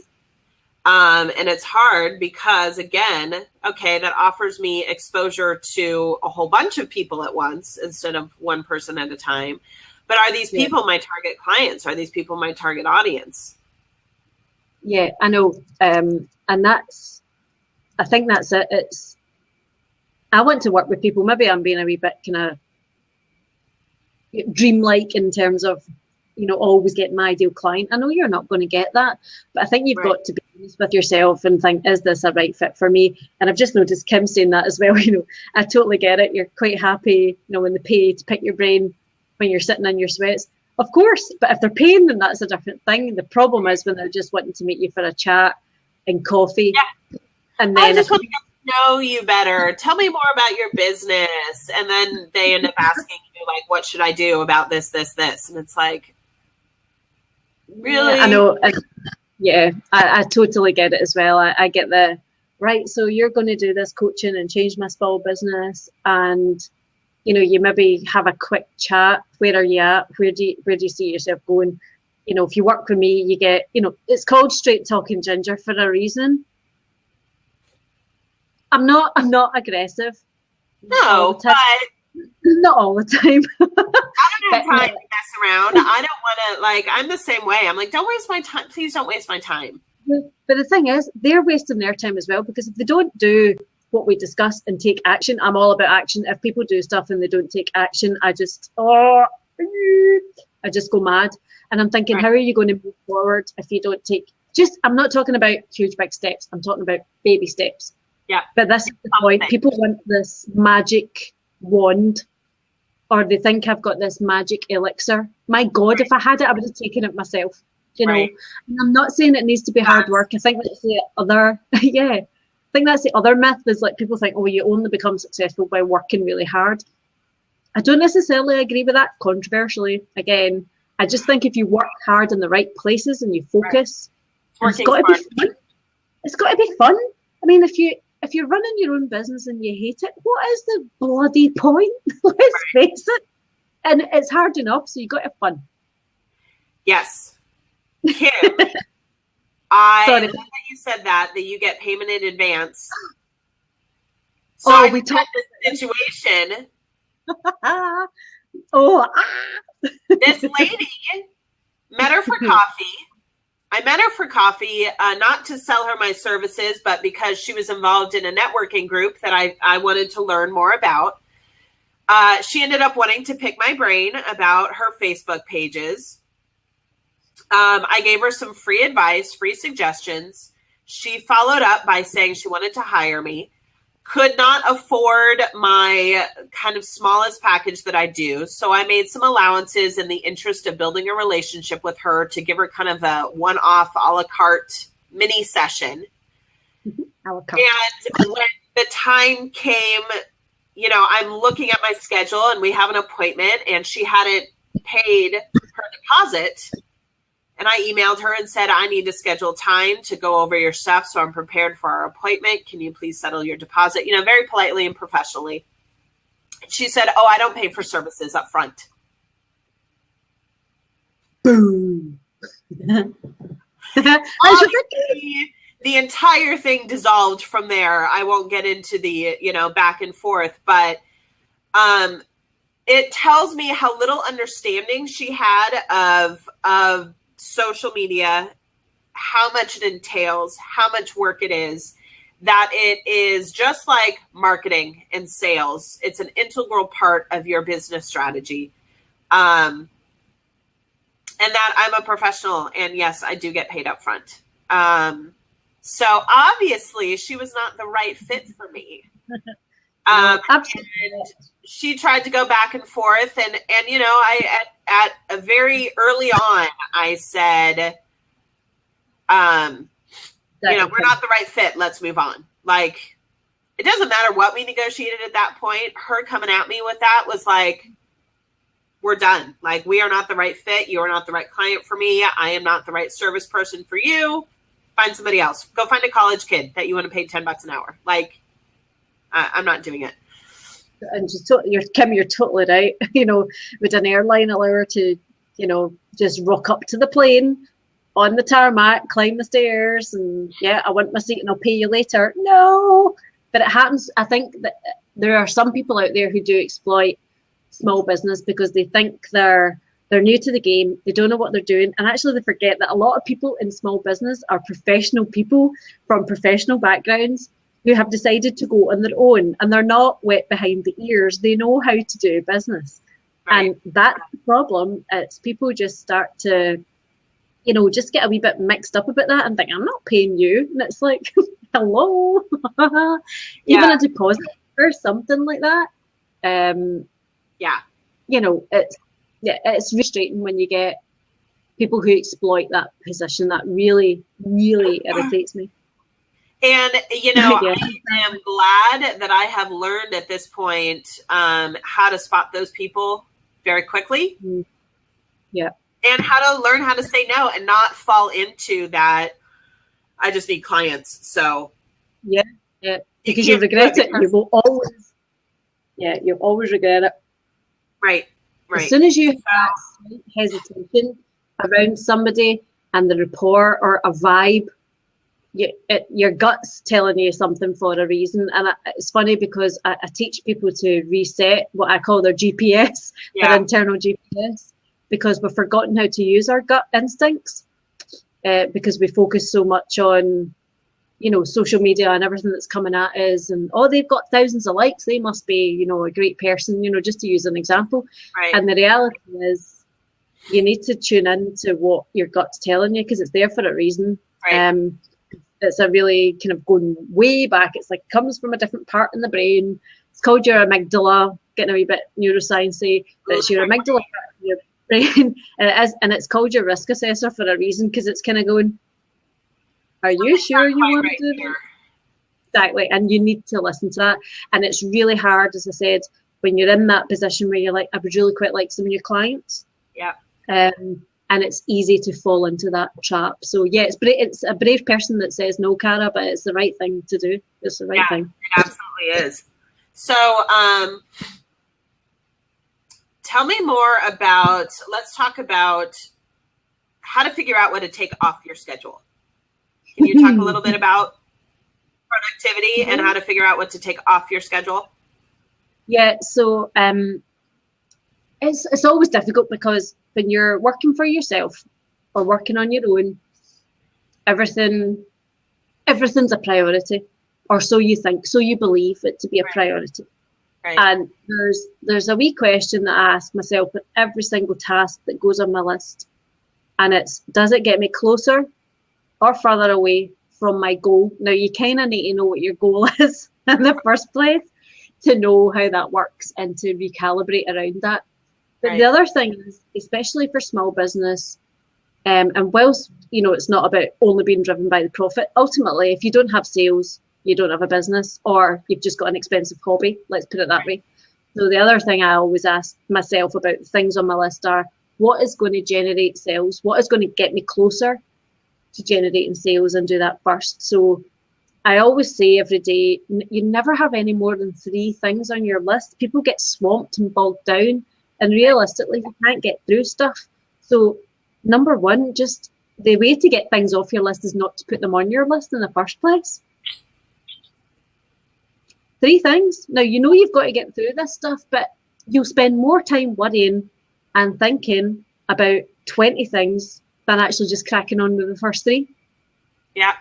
Yeah. And it's hard because, again, that offers me exposure to a whole bunch of people at once instead of one person at a time. But are these people my target clients? Are these people my target audience? Yeah, I know. And I think that's it. I want to work with people. Maybe I'm being a wee bit kind of dreamlike in terms of, always getting my ideal client. I know you're not going to get that, but I think you've got to be honest with yourself and think, is this a right fit for me? And I've just noticed Kim saying that as well. I totally get it. You're quite happy, when they pay to pick your brain when you're sitting in your sweats. Of course, but if they're paying, then that's a different thing. The problem is when they're just wanting to meet you for a chat and coffee. Yeah. And then I just want to get to know you better. Tell me more about your business. And then they end up asking you, like, what should I do about this, this, this? And it's like, really? Yeah, I know. I totally get it as well. I get right, so you're going to do this coaching and change my small business, and you maybe have a quick chat. Where are you at? Where do you see yourself going? If you work with me, you get, it's called straight talking ginger for a reason. I'm not aggressive. No, but not all the time. I don't have time to mess around. I don't want to, I'm the same way. I'm like, don't waste my time. Please don't waste my time. But the thing is, they're wasting their time as well, because if they don't do what we discussed and take action, I'm all about action. If people do stuff and they don't take action, I just go mad. And I'm thinking, how are you going to move forward if you don't take, I'm not talking about huge big steps. I'm talking about baby steps. Yeah. But this is the point. People want this magic wand, or they think I've got this magic elixir. My God, if I had it, I would have taken it myself. And I'm not saying it needs to be hard work. I think that's the other, I think that's the other myth, is like people think, oh, you only become successful by working really hard. I don't necessarily agree with that, controversially. Again, I just think if you work hard in the right places and you focus, it's got to be fun. It's got to be fun. I mean, if you're running your own business and you hate it, what is the bloody point? Let's face it. And it's hard enough, so you got to have fun. Yes. Kim, I love that you said that you get payment in advance. So we talked this situation. This lady met her for coffee. I met her for coffee, not to sell her my services, but because she was involved in a networking group that I wanted to learn more about. She ended up wanting to pick my brain about her Facebook pages. I gave her some free advice, free suggestions. She followed up by saying she wanted to hire me. Could not afford my kind of smallest package that I do. So I made some allowances in the interest of building a relationship with her to give her kind of a one-off a la carte mini session. A la carte. And when the time came, I'm looking at my schedule and we have an appointment, and she hadn't paid her deposit. And I emailed her and said, I need to schedule time to go over your stuff so I'm prepared for our appointment. Can you please settle your deposit? Very politely and professionally. She said, "Oh, I don't pay for services up front." Boom. Obviously, the entire thing dissolved from there. I won't get into the, back and forth, but it tells me how little understanding she had of social media, how much it entails, how much work it is, that it is just like marketing and sales. It's an integral part of your business strategy. And that I'm a professional, and yes, I do get paid up front. So obviously she was not the right fit for me. And she tried to go back and forth, and I at a very early on, I said, we're not the right fit. Let's move on. Like, it doesn't matter what we negotiated at that point. Her coming at me with that was like, we're done. Like, we are not the right fit. You are not the right client for me. I am not the right service person for you. Find somebody else. Go find a college kid that you want to pay $10 an hour. Like, I'm not doing it. And Kim, you're totally right. Would an airline allow her to, just rock up to the plane on the tarmac, climb the stairs, and I want my seat and I'll pay you later? No. But it happens. I think that there are some people out there who do exploit small business because they think they're new to the game, they don't know what they're doing, and actually they forget that a lot of people in small business are professional people from professional backgrounds who have decided to go on their own, and they're not wet behind the ears. They know how to do business. Right. And that's the problem. It's people just start to just get a wee bit mixed up about that and think, I'm not paying you, and it's like, hello. Even a deposit or something like that. It's frustrating when you get people who exploit that position. That really, really irritates me. And, I am glad that I have learned at this point how to spot those people very quickly. Yeah. And how to learn how to say no and not fall into that, I just need clients. So. Yeah. Because you regret it. You will always. Yeah, you'll always regret it. Right. As soon as you have hesitation around somebody and the rapport or a vibe, your gut's telling you something for a reason. And it's funny because I teach people to reset what I call their GPS, their internal GPS, because we've forgotten how to use our gut instincts because we focus so much on social media and everything that's coming at us, and they've got thousands of likes, they must be a great person, just to use an example. Right. And the reality is you need to tune in to what your gut's telling you, because it's there for a reason. Right. It's a really kind of going way back. It's like comes from a different part in the brain. It's called your amygdala, getting a wee bit neuroscience-y. It's your amygdala part of your brain, and it's called your risk assessor for a reason, because it's kind of going, are you sure you want to do that? Exactly. And you need to listen to that. And it's really hard, as I said, when you're in that position where you're like, I would really quite like some new clients. Yeah. And it's easy to fall into that trap. So it's a brave person that says no, Cara, but it's the right thing to do. It's the right thing. It absolutely is. So tell me more let's talk about how to figure out what to take off your schedule. Can you talk a little bit about productivity and how to figure out what to take off your schedule? Yeah, so it's always difficult because when you're working for yourself or working on your own, everything's a priority, or so you think, so you believe it to be a priority. Right. And there's a wee question that I ask myself with every single task that goes on my list, and it's, does it get me closer or further away from my goal? Now, you kind of need to know what your goal is in the first place to know how that works and to recalibrate around that. But the other thing is, especially for small business, and whilst, it's not about only being driven by the profit, ultimately, if you don't have sales, you don't have a business, or you've just got an expensive hobby, let's put it that way. So the other thing I always ask myself about things on my list are, what is going to generate sales? What is going to get me closer to generating sales, and do that first? So I always say every day, you never have any more than 3 things on your list. People get swamped and bogged down, and realistically, you can't get through stuff. So, number one, just the way to get things off your list is not to put them on your list in the first place. 3 things. Now, you know you've got to get through this stuff, but you'll spend more time worrying and thinking about 20 things than actually just cracking on with the first 3. Yeah.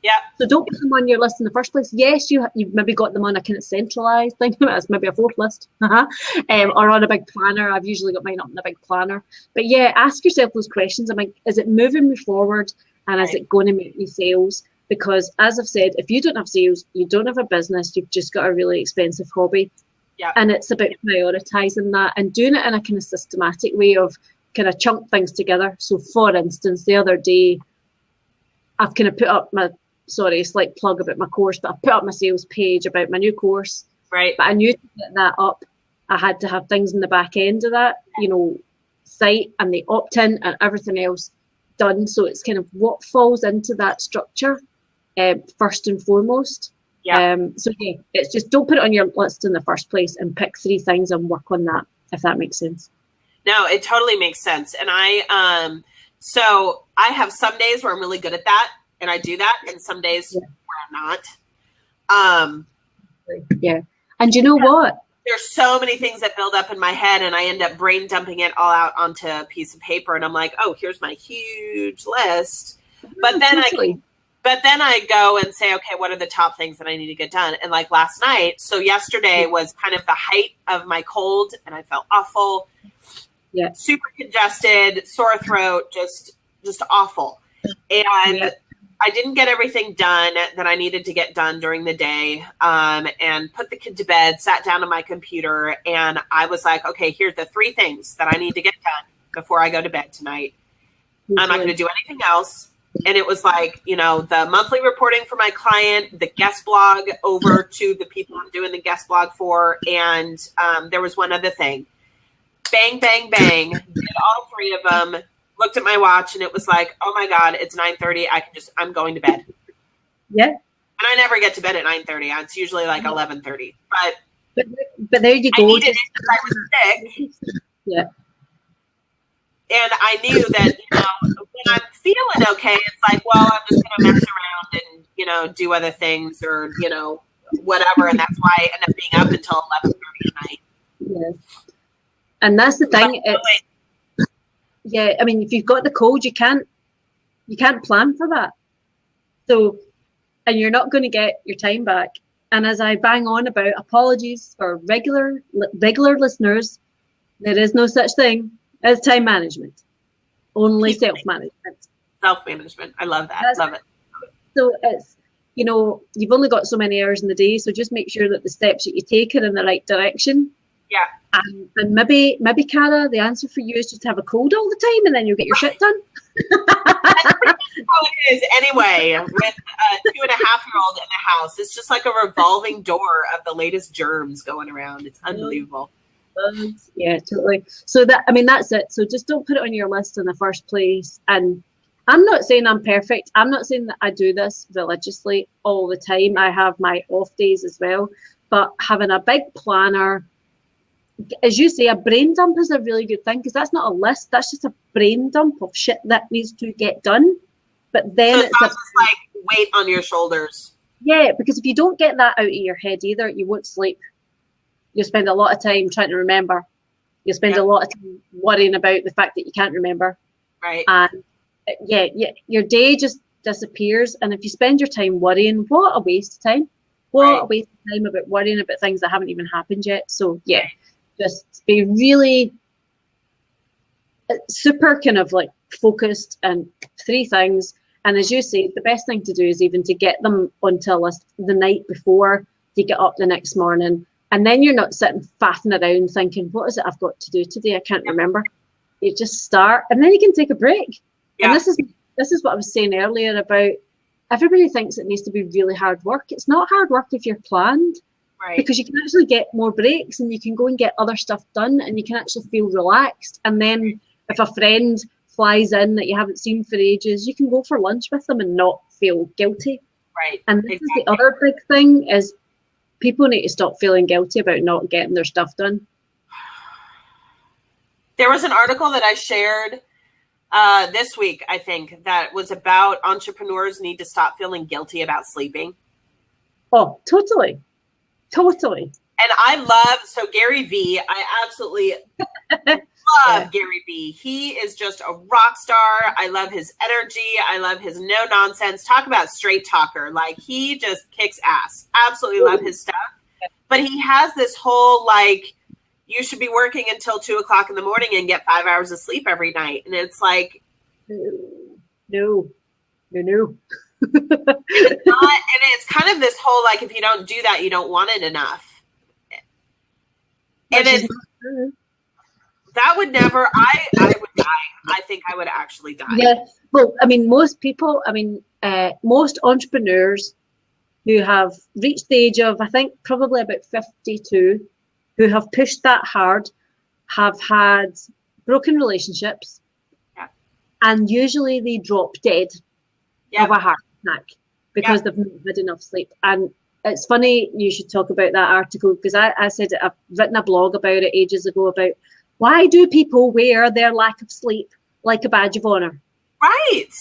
Yeah. So don't put them on your list in the first place. Yes, you've maybe got them on a kind of centralised thing. That's maybe a 4th list. Or on a big planner. I've usually got mine up in a big planner. But yeah, ask yourself those questions. I mean, is it moving me forward, and is it going to make me sales? Because as I've said, if you don't have sales, you don't have a business, you've just got a really expensive hobby. Yeah. And it's about prioritising that and doing it in a kind of systematic way of kind of chunk things together. So for instance, the other day, I've kind of put up my, sorry, slight plug about my course, but I put up my sales page about my new course. Right. But I knew to get that up, I had to have things in the back end of that, you know, site and the opt-in and everything else done. So it's kind of what falls into that structure first and foremost. Yeah. So yeah, it's just don't put it on your list in the first place and pick 3 things and work on that, if that makes sense. No, it totally makes sense. And so I have some days where I'm really good at that and I do that, and some days where I'm not. Yeah. And you know what? There's so many things that build up in my head, and I end up brain dumping it all out onto a piece of paper, and I'm like, oh, here's my huge list. But then I go and say, okay, what are the top things that I need to get done? And like last night, so yesterday was kind of the height of my cold, and I felt awful. Yeah. Super congested, sore throat, just awful. And I didn't get everything done that I needed to get done during the day, and put the kid to bed, sat down on my computer, and I was like, okay, here's the 3 things that I need to get done before I go to bed tonight. I'm not going to do anything else. And it was like, you know, the monthly reporting for my client, the guest blog over to the people I'm doing the guest blog for, and there was one other thing. Bang, bang, bang, did all 3 of them. Looked at my watch, and it was like, oh my God, it's 9:30. I'm going to bed. Yeah. And I never get to bed at 9:30. It's usually like 11:30. But there you go. I needed it because I was sick. Yeah. And I knew that, you know, when I'm feeling okay, it's like, well, I'm just going to mess around and, you know, do other things or, you know, whatever. And that's why I end up being up until 11:30 at night. Yeah. And that's the thing. Yeah, I mean, if you've got the cold, you can't plan for that. So, and you're not going to get your time back. And as I bang on about, apologies for regular listeners, there is no such thing as time management. Only self-management. Self-management. I love that. Love it. So it's, you know, you've only got so many hours in the day, so just make sure that the steps that you take are in the right direction. Yeah. And maybe, Cara, the answer for you is just to have a cold all the time, and then you'll get your shit done. That's pretty much how it is anyway. With a 2.5-year-old in the house, it's just like a revolving door of the latest germs going around. It's unbelievable. Yeah, totally. So that's it. So just don't put it on your list in the first place. And I'm not saying I'm perfect. I'm not saying that I do this religiously all the time. I have my off days as well. But having a big planner, as you say, a brain dump is a really good thing, because that's not a list. That's just a brain dump of shit that needs to get done. But then so it's not just like weight on your shoulders. Yeah, because if you don't get that out of your head either, you won't sleep. You'll spend a lot of time trying to remember. You'll spend a lot of time worrying about the fact that you can't remember. Right. And your day just disappears. And if you spend your time worrying, what a waste of time. What a waste of time about worrying about things that haven't even happened yet. So yeah, just be really super kind of like focused and 3 things. And as you say, the best thing to do is even to get them onto a list the night before you get up the next morning. And then you're not sitting faffing around thinking, what is it I've got to do today? I can't remember. You just start, and then you can take a break. Yeah. And this is what I was saying earlier about everybody thinks it needs to be really hard work. It's not hard work if you're planned. Right. Because you can actually get more breaks, and you can go and get other stuff done, and you can actually feel relaxed. And then if a friend flies in that you haven't seen for ages, you can go for lunch with them and not feel guilty. Right. And this is the other big thing is people need to stop feeling guilty about not getting their stuff done. There was an article that I shared this week, I think, that was about entrepreneurs need to stop feeling guilty about sleeping. Oh, totally. Totally. And I love, Gary Vee, I absolutely love Gary Vee. He is just a rock star. I love his energy. I love his no nonsense. Talk about straight talker. Like, he just kicks ass. Absolutely love his stuff. But he has this whole, like, you should be working until 2:00 in the morning and get 5 hours of sleep every night. And it's like, no. It's not, and it's kind of this whole, like, if you don't do that, you don't want it enough. And it's, that would never, I would die. I think I would actually die. Yeah. Well, I mean, most people, most entrepreneurs who have reached the age of, I think, probably about 52, who have pushed that hard, have had broken relationships, and usually they drop dead of a heart attack because they've not had enough sleep. And it's funny you should talk about that article, because I said it, I've written a blog about it ages ago about why do people wear their lack of sleep like a badge of honor? Right.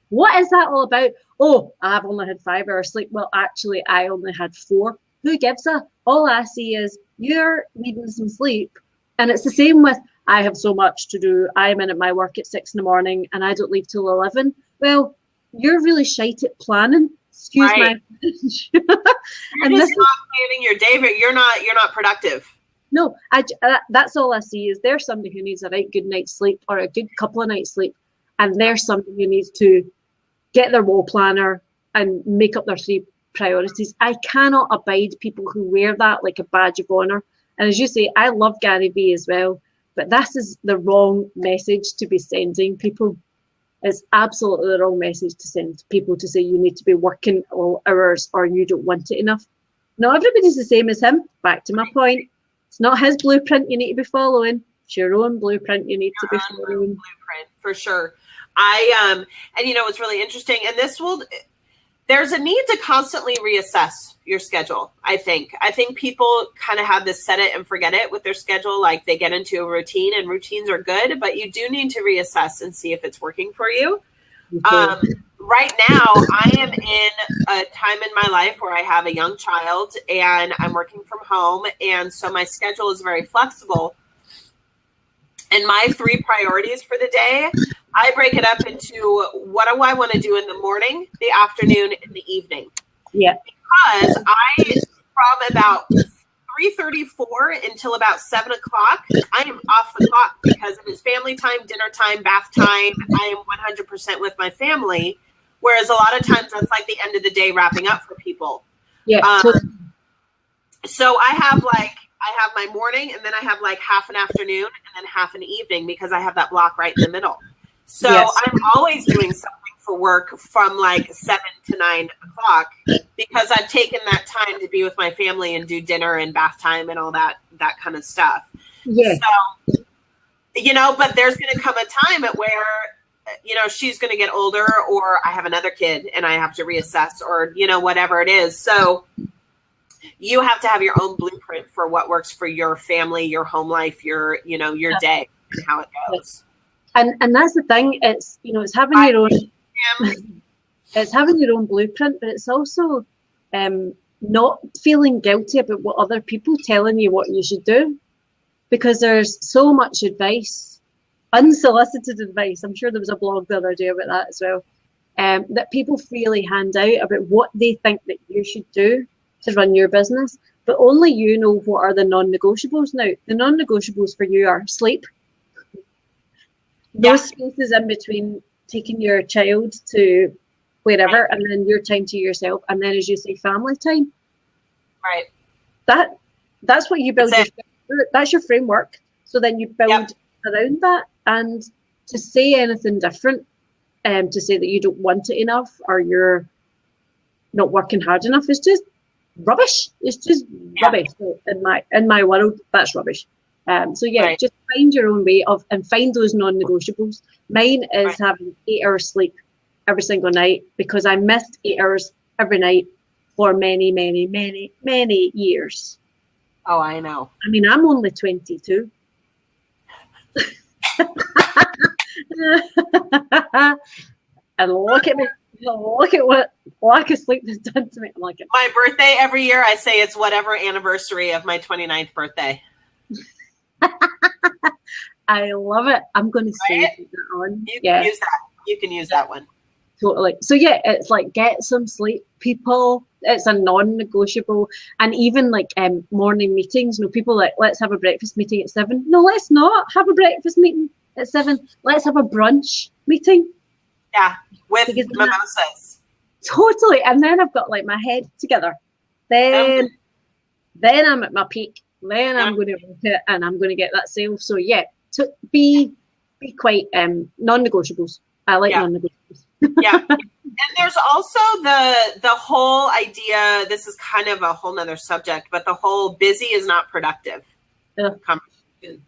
What is that all about? Oh, I've only had 5 hours sleep. Well, actually, I only had 4. Who gives a? All I see is you're needing some sleep. And it's the same with, I have so much to do. I'm in at my work at 6 a.m. and I don't leave till 11. Well, you're really shite at planning. Excuse my French. You're just not planning your day, but you're not productive. No, that's all I see is there's somebody who needs a right good night's sleep or a good couple of nights sleep, and there's somebody who needs to get their wall planner and make up their 3 priorities. I cannot abide people who wear that like a badge of honor. And as you say, I love Gary Vee as well, but this is the wrong message to be sending people. It's absolutely the wrong message to send people, to say you need to be working all hours or you don't want it enough. Not everybody's the same as him. Back to my point. It's not his blueprint you need to be following. It's your own blueprint you need to be following. Blueprint, for sure. And you know, it's really interesting. And there's a need to constantly reassess your schedule. I think people kind of have this set it and forget it with their schedule. Like, they get into a routine, and routines are good, but you do need to reassess and see if it's working for you. Right now, I am in a time in my life where I have a young child and I'm working from home. And so my schedule is very flexible. And my 3 priorities for the day, I break it up into what do I want to do in the morning, the afternoon, and the evening. Yeah. Because from about 3:34 until about 7 o'clock, I am off the clock because it is family time, dinner time, bath time. I am 100% with my family. Whereas a lot of times that's like the end of the day wrapping up for people. Yeah. So I have my morning, and then I have like half an afternoon and then half an evening, because I have that block right in the middle. So I'm always doing something for work from like 7 to 9 o'clock, because I've taken that time to be with my family and do dinner and bath time and all that kind of stuff. Yeah. So, you know, but there's going to come a time at where, you know, she's going to get older, or I have another kid and I have to reassess, or, you know, whatever it is. So you have to have your own blueprint for what works for your family, your home life, your day, and how it goes. And that's the thing. It's, you know, it's having your own. It's having your own blueprint, but it's also not feeling guilty about what other people telling you what you should do, because there's so much advice, unsolicited advice. I'm sure there was a blog the other day about that as well, that people freely hand out about what they think that you should do to run your business, but only you know what are the non-negotiables. Now, the non-negotiables for you are sleep. Those spaces in between taking your child to wherever, and then your time to yourself, and then, as you say, family time. Right. That's what you build. That's your framework. So then you build around that. And to say anything different, to say that you don't want it enough or you're not working hard enough, is just rubbish. It's just rubbish. So in my world, that's rubbish. Just find your own way of, and find those non-negotiables. Mine is having 8 hours sleep every single night, because I missed 8 hours every night for many, many, many, many years. Oh, I know. I mean, I'm only 22. And look at me. Look at what lack of sleep has done to me. I'm like, my birthday every year, I say it's whatever anniversary of my 29th birthday. I love it. I'm going to say that on. You can use that. You can use that one. Totally. So yeah, it's like get some sleep, people. It's a non-negotiable. And even like morning meetings, people like, let's have a breakfast meeting at 7. No, let's not have a breakfast meeting at 7. Let's have a brunch meeting. Yeah, with mimosas. Totally. And then I've got like my head together. Then I'm at my peak. Then I'm going to work it and I'm going to get that sale. So yeah, to be quite non-negotiables. I like non-negotiables. Yeah. And there's also the whole idea, this is kind of a whole nother subject, but the whole busy is not productive conversation.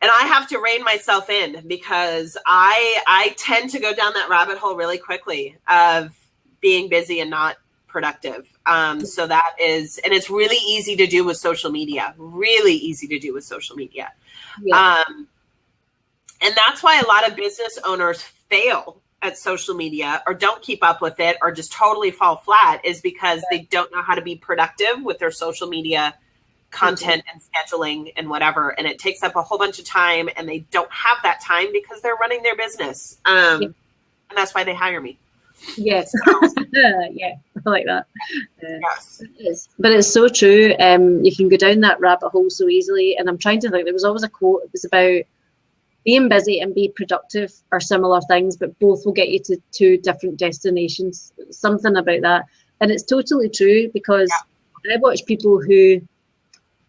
And I have to rein myself in because I tend to go down that rabbit hole really quickly of being busy and not productive. So that is, and it's really easy to do with social media, Yeah. And that's why a lot of business owners fail at social media or don't keep up with it or just totally fall flat is because they don't know how to be productive with their social media content and scheduling and whatever. And it takes up a whole bunch of time and they don't have that time because they're running their business. And that's why they hire me. Yes. Yeah, I like that. Yes. It is. But it's so true. You can go down that rabbit hole so easily. And I'm trying to think, there was always a quote, it was about being busy and be productive are similar things, but both will get you to 2 different destinations. Something about that. And it's totally true because I watch people who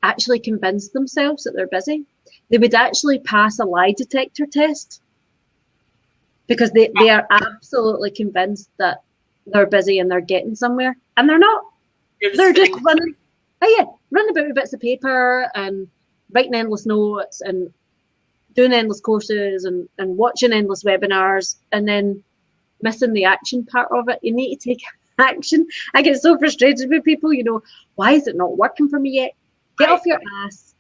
actually convince themselves that they're busy. They would actually pass a lie detector test because they are absolutely convinced that they're busy and they're getting somewhere, and they're not. They're just running about with bits of paper and writing endless notes and doing endless courses and watching endless webinars and then missing the action part of it. You need to take action. I get so frustrated with people, why is it not working for me yet? Get off your ass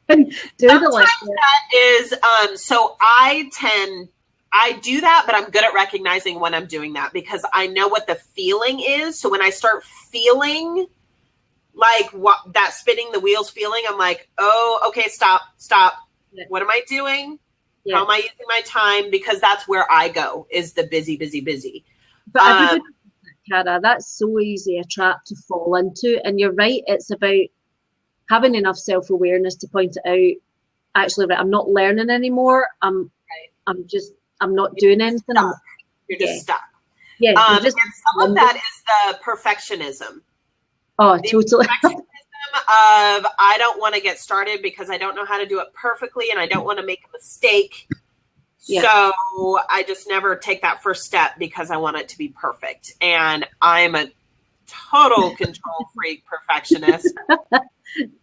and do the like. That is, so I do that, but I'm good at recognizing when I'm doing that because I know what the feeling is. So when I start feeling like that spinning the wheels feeling, I'm like, oh, okay, stop. Yeah. What am I doing? Yeah. How am I using my time? Because that's where I go is the busy. But Cara, that's so easy a trap to fall into. And you're right. It's about having enough self-awareness to point it out. Actually, I'm not learning anymore. I'm not doing anything. You're just stuck. Yeah. And some of that is the perfectionism. Oh, totally. Of I don't want to get started because I don't know how to do it perfectly and I don't want to make a mistake. Yeah. So I just never take that first step because I want it to be perfect. And I'm a total control freak perfectionist. So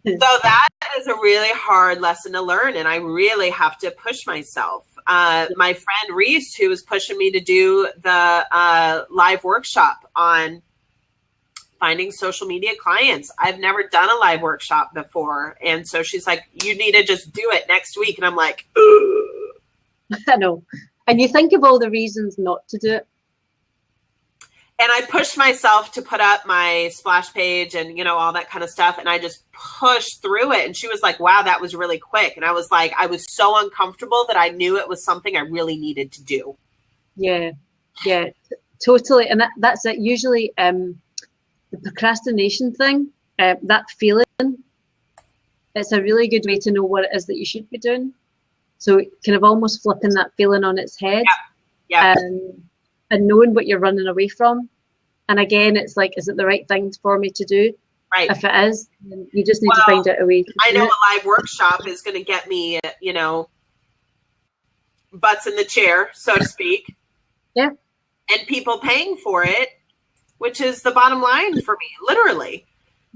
that is a really hard lesson to learn. And I really have to push myself. My friend Reese, who was pushing me to do the live workshop on finding social media clients. I've never done a live workshop before. And so she's like, you need to just do it next week. And I'm like, ugh. I know. And you think of all the reasons not to do it. And I pushed myself to put up my splash page and, all that kind of stuff. And I just pushed through it. And she was like, wow, that was really quick. And I was like, I was so uncomfortable that I knew it was something I really needed to do. Yeah, totally. And that's it. Usually, the procrastination thing, that feeling, it's a really good way to know what it is that you should be doing. So kind of almost flipping that feeling on its head. Yeah. And knowing what you're running away from. And again, it's like, is it the right thing for me to do? Right. If it is, then you just need to find out a way. I know a live workshop is going to get me, butts in the chair, so to speak. Yeah. And people paying for it, which is the bottom line for me, literally.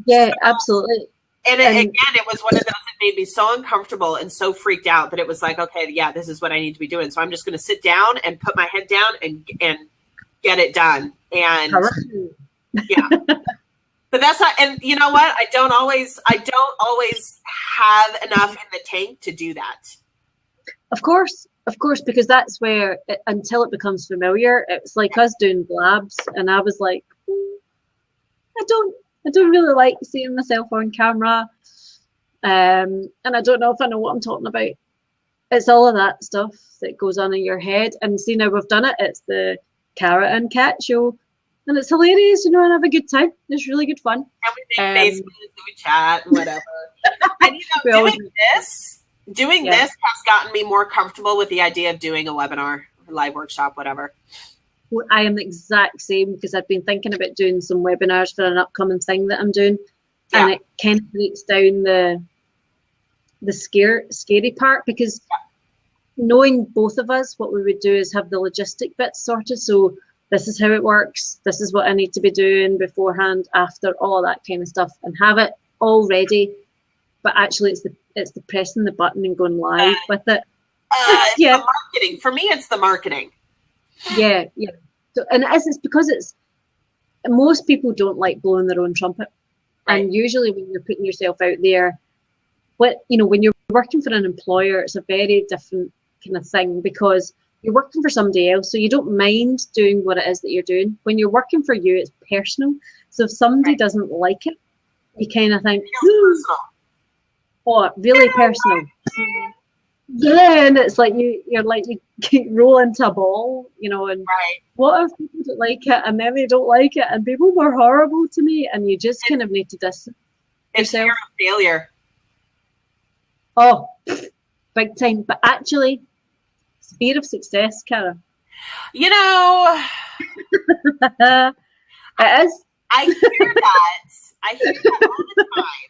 Yeah, so, absolutely. And again, it was one of those that made me so uncomfortable and so freaked out that it was like, okay, yeah, this is what I need to be doing. So I'm just going to sit down and put my head down and get it done. And Correct. yeah. But that's not, and you know what? I don't always have enough in the tank to do that. Of course, because that's where, until it becomes familiar, it's like us doing Blabs, and I was like, I don't really like seeing myself on camera, and I don't know if I know what I'm talking about. It's all of that stuff that goes on in your head, and see, now we've done it. It's the Carrot and Cat show. And it's hilarious, and have a good time. It's really good fun. And we make faces, and we chat, and whatever. And doing this has gotten me more comfortable with the idea of doing a webinar, or live workshop, whatever. Well, I am the exact same, because I've been thinking about doing some webinars for an upcoming thing that I'm doing, and it kind of breaks down the scary part, because knowing both of us, what we would do is have the logistic bits sorted. So this is how it works. This is what I need to be doing beforehand, after, all of that kind of stuff, and have it all ready. But actually, it's the pressing the button and going live with it. The marketing. For me, it's the marketing. Yeah. So, and it's because most people don't like blowing their own trumpet, and usually when you're putting yourself out there, when you're working for an employer, it's a very different kind of thing, because you're working for somebody else, so you don't mind doing what it is that you're doing. When you're working for you, it's personal. So if somebody doesn't like it, you kind of think, really personal. Yeah, and it's like you're like you roll into a ball, and what if people don't like it, and then they don't like it, and people were horrible to me, and you just kind of need to distance yourself. It's fear of failure. Oh, big time. But actually, fear of success, Cara. It is. I hear that. I hear that all the time.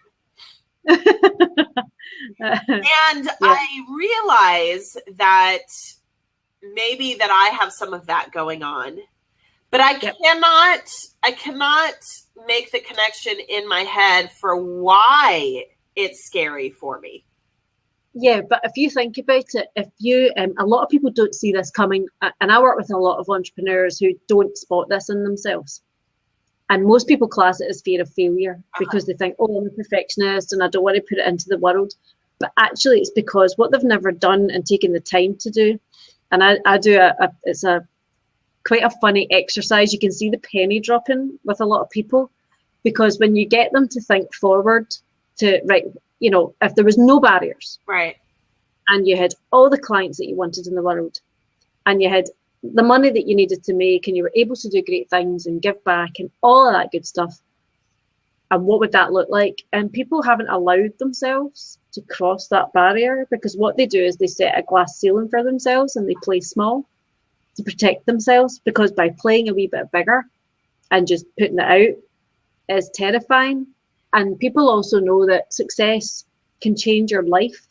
And I realize that maybe that I have some of that going on, but I cannot make the connection in my head for why it's scary for me. Yeah, but if you think about it, a lot of people don't see this coming, and I work with a lot of entrepreneurs who don't spot this in themselves. And most people class it as fear of failure, because they think, I'm a perfectionist and I don't want to put it into the world. But actually, it's because what they've never done and taken the time to do. And I do it's quite a funny exercise. You can see the penny dropping with a lot of people, because when you get them to think forward to, if there was no barriers, and you had all the clients that you wanted in the world, and you had the money that you needed to make, and you were able to do great things and give back and all of that good stuff, and what would that look like? And people haven't allowed themselves to cross that barrier, because what they do is they set a glass ceiling for themselves, and they play small to protect themselves, because by playing a wee bit bigger and just putting it out is terrifying. And people also know that success can change your life.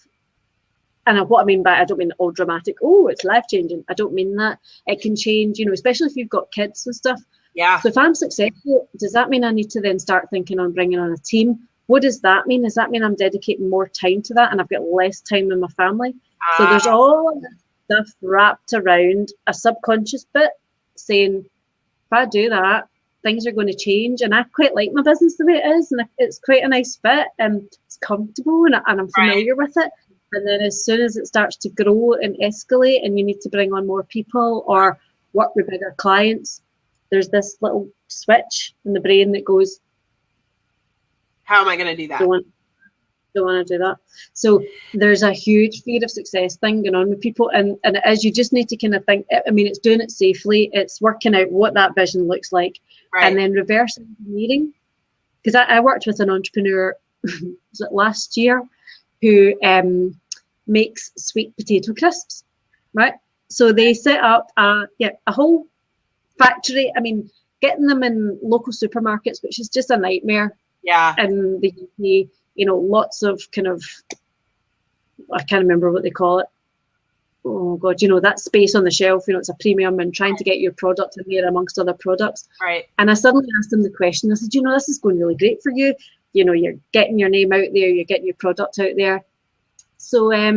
And what I mean by, I don't mean all dramatic, it's life-changing. I don't mean that. It can change, especially if you've got kids and stuff. Yeah. So if I'm successful, does that mean I need to then start thinking on bringing on a team? What does that mean? Does that mean I'm dedicating more time to that, and I've got less time with my family? So there's all of this stuff wrapped around a subconscious bit saying, if I do that, things are going to change. And I quite like my business the way it is, and it's quite a nice fit, and it's comfortable, and I'm familiar with it. And then as soon as it starts to grow and escalate, and you need to bring on more people or work with bigger clients, there's this little switch in the brain that goes, how am I going to do that? Don't want to do that. So there's a huge fear of success thing going on with people, and it is, you just need to kind of think, it's doing it safely, it's working out what that vision looks like, and then reverse engineering. Because I worked with an entrepreneur was it last year who makes sweet potato crisps, right? So they set up a whole factory. Getting them in local supermarkets, which is just a nightmare. Yeah. In the UK, lots of kind of, I can't remember what they call it. Oh God, that space on the shelf, it's a premium, and trying to get your product in there amongst other products. Right. And I suddenly asked them the question. I said, this is going really great for you. You're getting your name out there, you're getting your product out there. So are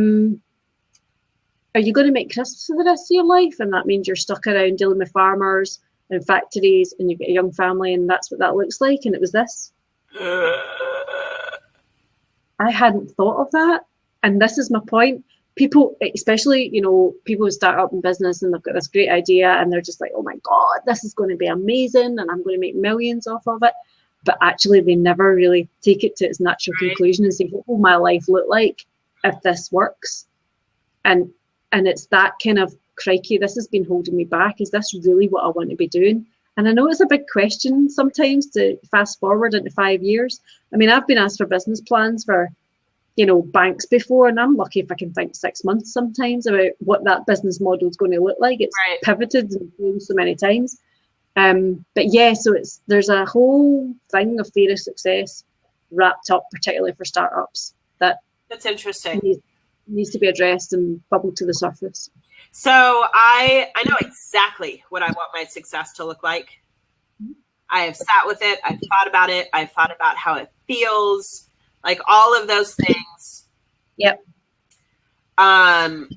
you going to make crisps for the rest of your life? And that means you're stuck around dealing with farmers in factories, and you've got a young family, and that's what that looks like. And it was this. I hadn't thought of that. And this is my point. People, especially, you know, people who start up in business and they've got this great idea and they're just like, oh my God, this is going to be amazing and I'm going to make millions off of it. But actually they never really take it to its natural conclusion and say, what will my life look like if this works? And it's that kind of, crikey, this has been holding me back. Is this really what I want to be doing? And I know it's a big question sometimes to fast forward into 5 years. I mean, I've been asked for business plans for, you know, banks before, and I'm lucky if I can think 6 months sometimes about what that business model is going to look like. It's pivoted and grown so many times. But yeah, so there's a whole thing of fear of success wrapped up, particularly for startups, that's interesting. Needs to be addressed and bubbled to the surface. So I know exactly what I want my success to look like. I have sat with it. I've thought about it. I've thought about how it feels. Like all of those things. Yep. And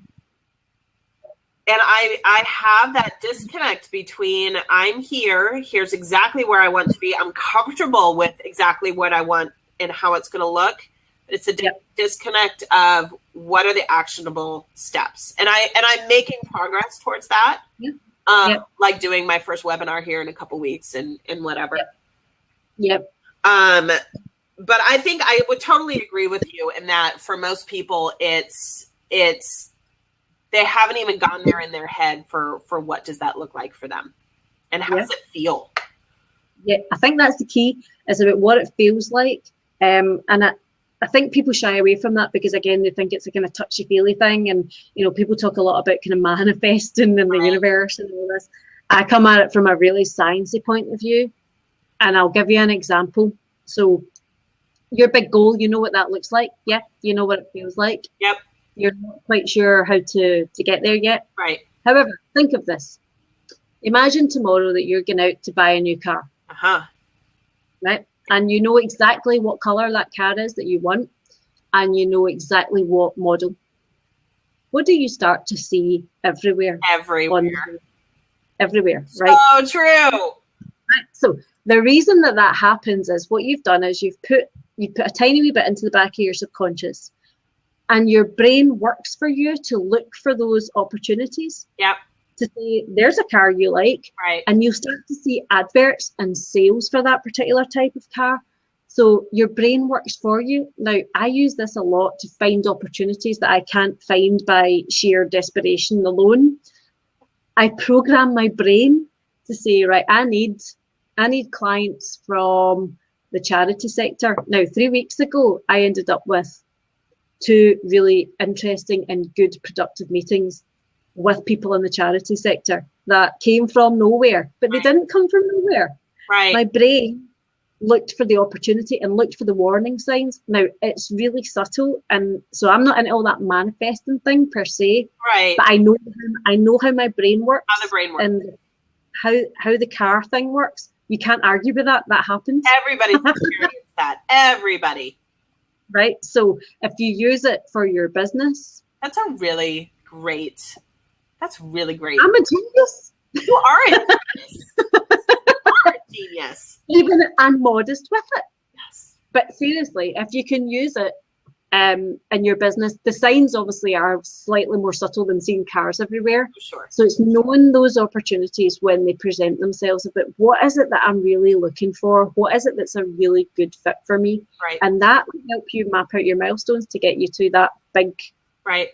I have that disconnect between here's exactly where I want to be. I'm comfortable with exactly what I want and how it's going to look. It's a disconnect of what are the actionable steps. And I'm making progress towards that. Like doing my first webinar here in a couple weeks and whatever. Yep. But I think I would totally agree with you in that for most people, it's they haven't even gone there in their head for what does that look like for them and how does it feel? Yeah, I think that's the key, is about what it feels like. And I think people shy away from that because, again, they think it's a kind of touchy-feely thing. And, you know, people talk a lot about kind of manifesting in the universe and all this. I come at it from a really sciencey point of view. And I'll give you an example. So your big goal, you know what that looks like. Yeah. You know what it feels like. Yep. You're not quite sure how to get there yet. Right. However, think of this. Imagine tomorrow that you're going out to buy a new car. Right. And you know exactly what colour that car is that you want. And you know exactly what model. What do you start to see everywhere? Everywhere, right? So true. Right. So the reason that happens is what you've done is you've put a tiny wee bit into the back of your subconscious, and your brain works for you to look for those opportunities. Yep. To say there's a car you like, right, and you'll start to see adverts and sales for that particular type of car. So your brain works for you. Now, I use this a lot to find opportunities that I can't find by sheer desperation alone. I program my brain to say, right, I need clients from the charity sector. Now, 3 weeks ago, I ended up with 2 really interesting and good productive meetings with people in the charity sector that came from nowhere, but they didn't come from nowhere. Right. My brain looked for the opportunity and looked for the warning signs. Now, it's really subtle, and so I'm not into all that manifesting thing per se. Right. But I know how my brain works. How the brain works. And how the car thing works. You can't argue with that. That happens. Everybody's experienced that. Everybody. Right. So if you use it for your business. That's really great. I'm a genius. You are a genius. You are a genius. Even I'm modest with it. Yes. But seriously, if you can use it in your business, the signs obviously are slightly more subtle than seeing cars everywhere. Sure. So it's knowing those opportunities when they present themselves about what is it that I'm really looking for? What is it that's a really good fit for me? Right. And that will help you map out your milestones to get you to that big. Right.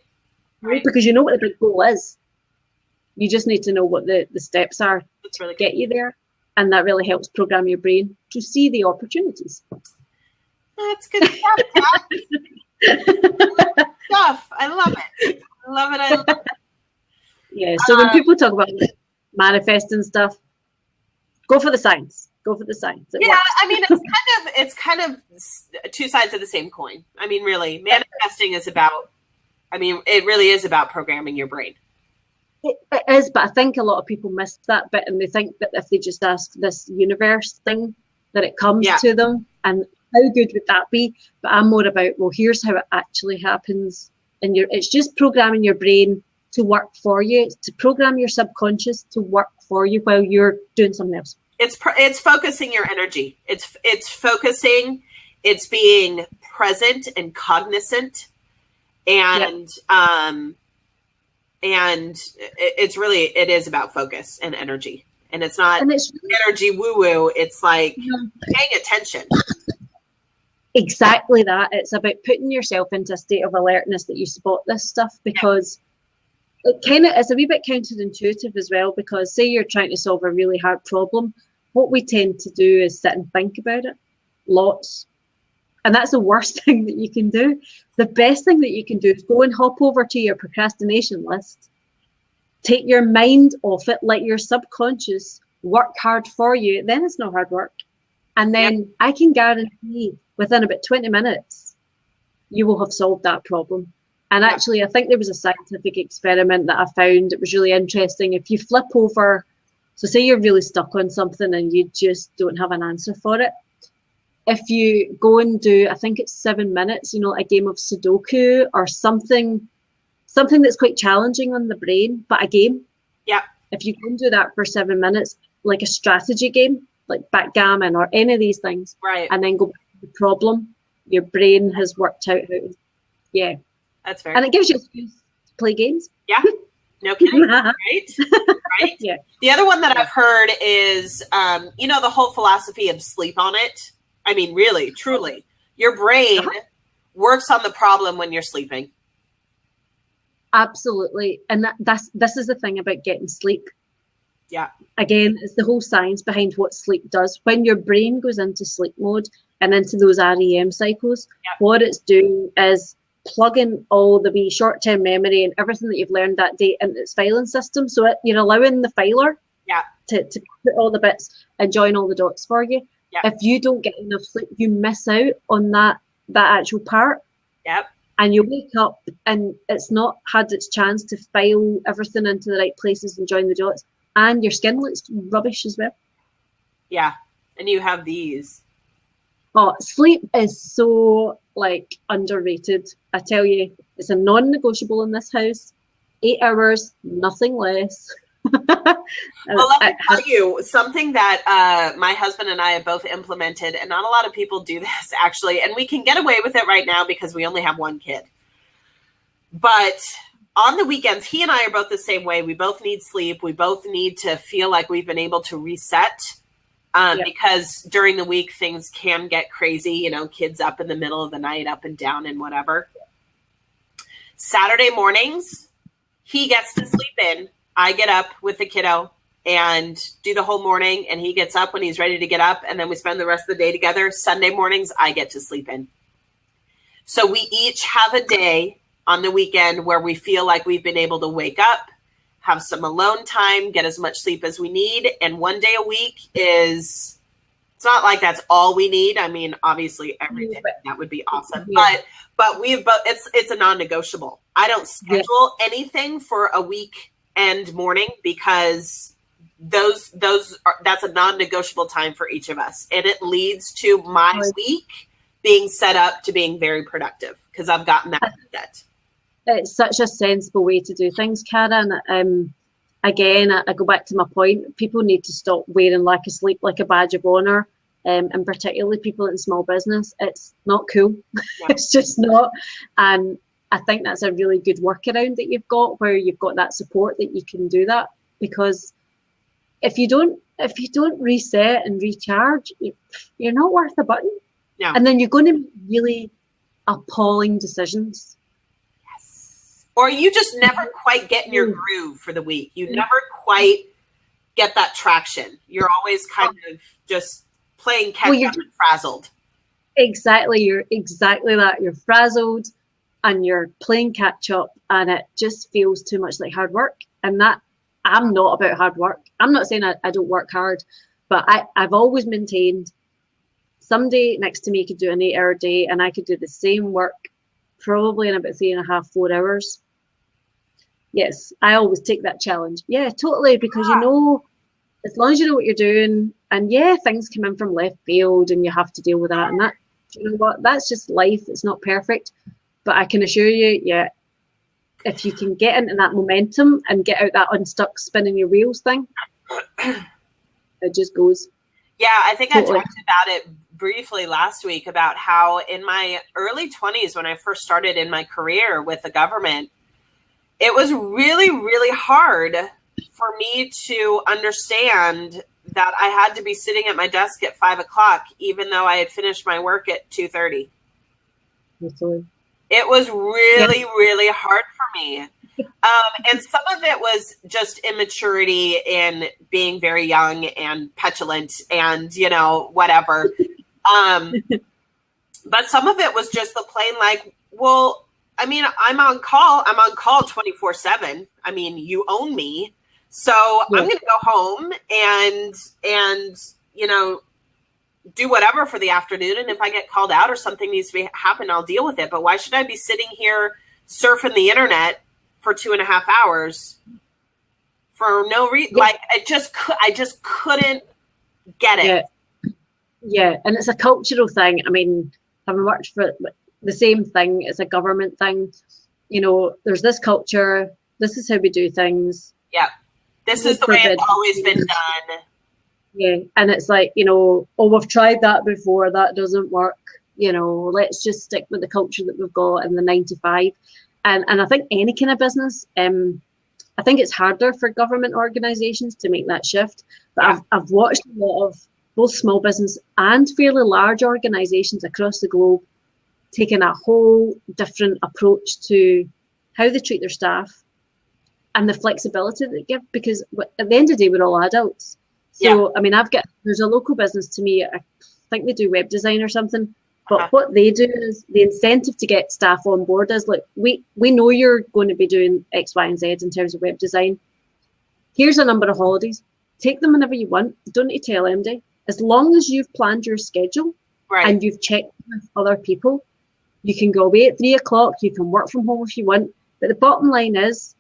Because you know what the big goal is. You just need to know what the steps are to get you there. And that really helps program your brain to see the opportunities. That's good stuff, Kat. Stuff. I love it. I love it. Yeah. So when people talk about manifesting stuff, go for the science. Go for the science. Yeah, works. I mean, it's kind of 2 sides of the same coin. I mean, really, manifesting is about. I mean, it really is about programming your brain. It is, but I think a lot of people miss that bit, and they think that if they just ask this universe thing, that it comes to them. And how good would that be? But I'm more about, well, here's how it actually happens. And it's just programming your brain to work for you, to program your subconscious to work for you while you're doing something else. It's focusing your energy. It's focusing. It's being present and cognizant, and it is about focus and energy, and it's not energy woo woo. It's like paying attention. Exactly that. It's about putting yourself into a state of alertness that you spot this stuff, because it's a wee bit counterintuitive as well, because say you're trying to solve a really hard problem, what we tend to do is sit and think about it lots. And that's the worst thing that you can do. The best thing that you can do is go and hop over to your procrastination list, take your mind off it, let your subconscious work hard for you. Then it's not hard work. And then I can guarantee within about 20 minutes, you will have solved that problem. And actually, I think there was a scientific experiment that I found that was really interesting. If you flip over, so say you're really stuck on something and you just don't have an answer for it. If you go and do, I think it's 7 minutes, a game of Sudoku or something that's quite challenging on the brain, but a game. Yeah. If you go and do that for 7 minutes, like a strategy game, like backgammon or any of these things, right, and then go back to the problem, your brain has worked out how to, that's fair. And it gives you a excuse to play games. Yeah. No kidding. Right? Right? Yeah. The other one that I've heard is, the whole philosophy of sleep on it. I mean, really, truly, your brain works on the problem when you're sleeping. Absolutely. And this is the thing about getting sleep. Yeah. Again, it's the whole science behind what sleep does. When your brain goes into sleep mode and into those REM cycles, what it's doing is plugging all the wee short-term memory and everything that you've learned that day into its filing system. So you're allowing the filer to put all the bits and join all the dots for you. Yep. If you don't get enough sleep, you miss out on that actual part. Yep. And you wake up and it's not had its chance to file everything into the right places and join the dots. And your skin looks rubbish as well. Yeah. And you have these. Oh, sleep is so underrated. I tell you, it's a non-negotiable in this house. 8 hours, nothing less. Well, let me tell you something that my husband and I have both implemented, and not a lot of people do this actually, and we can get away with it right now because we only have one kid. But on the weekends, he and I are both the same way. We both need sleep. We both need to feel like we've been able to reset. Because during the week, things can get crazy, kids up in the middle of the night, up and down and whatever. Saturday mornings, he gets to sleep in. I get up with the kiddo and do the whole morning, and he gets up when he's ready to get up, and then we spend the rest of the day together. Sunday mornings, I get to sleep in. So we each have a day on the weekend where we feel like we've been able to wake up, have some alone time, get as much sleep as we need. And one day a week it's not like that's all we need. I mean, obviously every day that would be awesome, but it's a non-negotiable. I don't schedule anything for a weekend morning because that's a non-negotiable time for each of us. And it leads to my week being set up to being very productive because I've gotten that set. It's such a sensible way to do things, Karen. Again, I go back to my point. People need to stop wearing lack of sleep like a badge of honour, and particularly people in small business. It's not cool. Yeah. It's just not. And I think that's a really good workaround that you've got, where you've got that support that you can do that. Because if you don't reset and recharge, you're not worth a button. Yeah. And then you're going to make really appalling decisions. Or you just never quite get in your groove for the week. You never quite get that traction. You're always kind of just playing catch up and frazzled. Exactly. You're exactly that. You're frazzled and you're playing catch up, and it just feels too much like hard work. And that, I'm not about hard work. I'm not saying I don't work hard, but I've always maintained somebody next to me could do an 8-hour day and I could do the same work probably in about 3.5, 4 hours. Yes, I always take that challenge. Yeah, totally, because as long as you know what you're doing, and things come in from left field and you have to deal with that, and that, you know what, that's just life. It's not perfect, but I can assure you, if you can get into that momentum and get out that unstuck spinning your wheels thing, It just goes. Yeah, I think Totally. I talked about it briefly last week about how in my early 20s, when I first started in my career with the government, it was really, really hard for me to understand that I had to be sitting at my desk at 5 o'clock, even though I had finished my work at 2:30. Totally. It was really, really hard for me. And some of it was just immaturity in being very young and petulant and, you know, whatever. But some of it was just the plain like, well, I mean, I'm on call 24/7. I mean, you own me. So I'm going to go home and, you know, do whatever for the afternoon. And if I get called out or something needs to happen, I'll deal with it. But why should I be sitting here surfing the internet for 2.5 hours for no reason? Like, I just couldn't get it. Yeah. And it's a cultural thing. I mean, having worked for the same thing, it's a government thing. You know, there's this culture. This is how we do things. Yeah. This is the way it's always been done. Yeah. And it's like, you know, oh, we've tried that before. That doesn't work. You know, let's just stick with the culture that we've got in the 9 to 5. And I think any kind of business, I think it's harder for government organisations to make that shift. But I've watched a lot of both small business and fairly large organisations across the globe taking a whole different approach to how they treat their staff and the flexibility that they give. Because at the end of the day, we're all adults. So, I mean, there's a local business to me, I think they do web design or something. But what they do is the incentive to get staff on board is, look, we know you're going to be doing X, Y, and Z in terms of web design. Here's a number of holidays. Take them whenever you want. Don't need to tell MD. As long as you've planned your schedule and you've checked with other people, you can go away at 3 o'clock. You can work from home if you want. But the bottom line is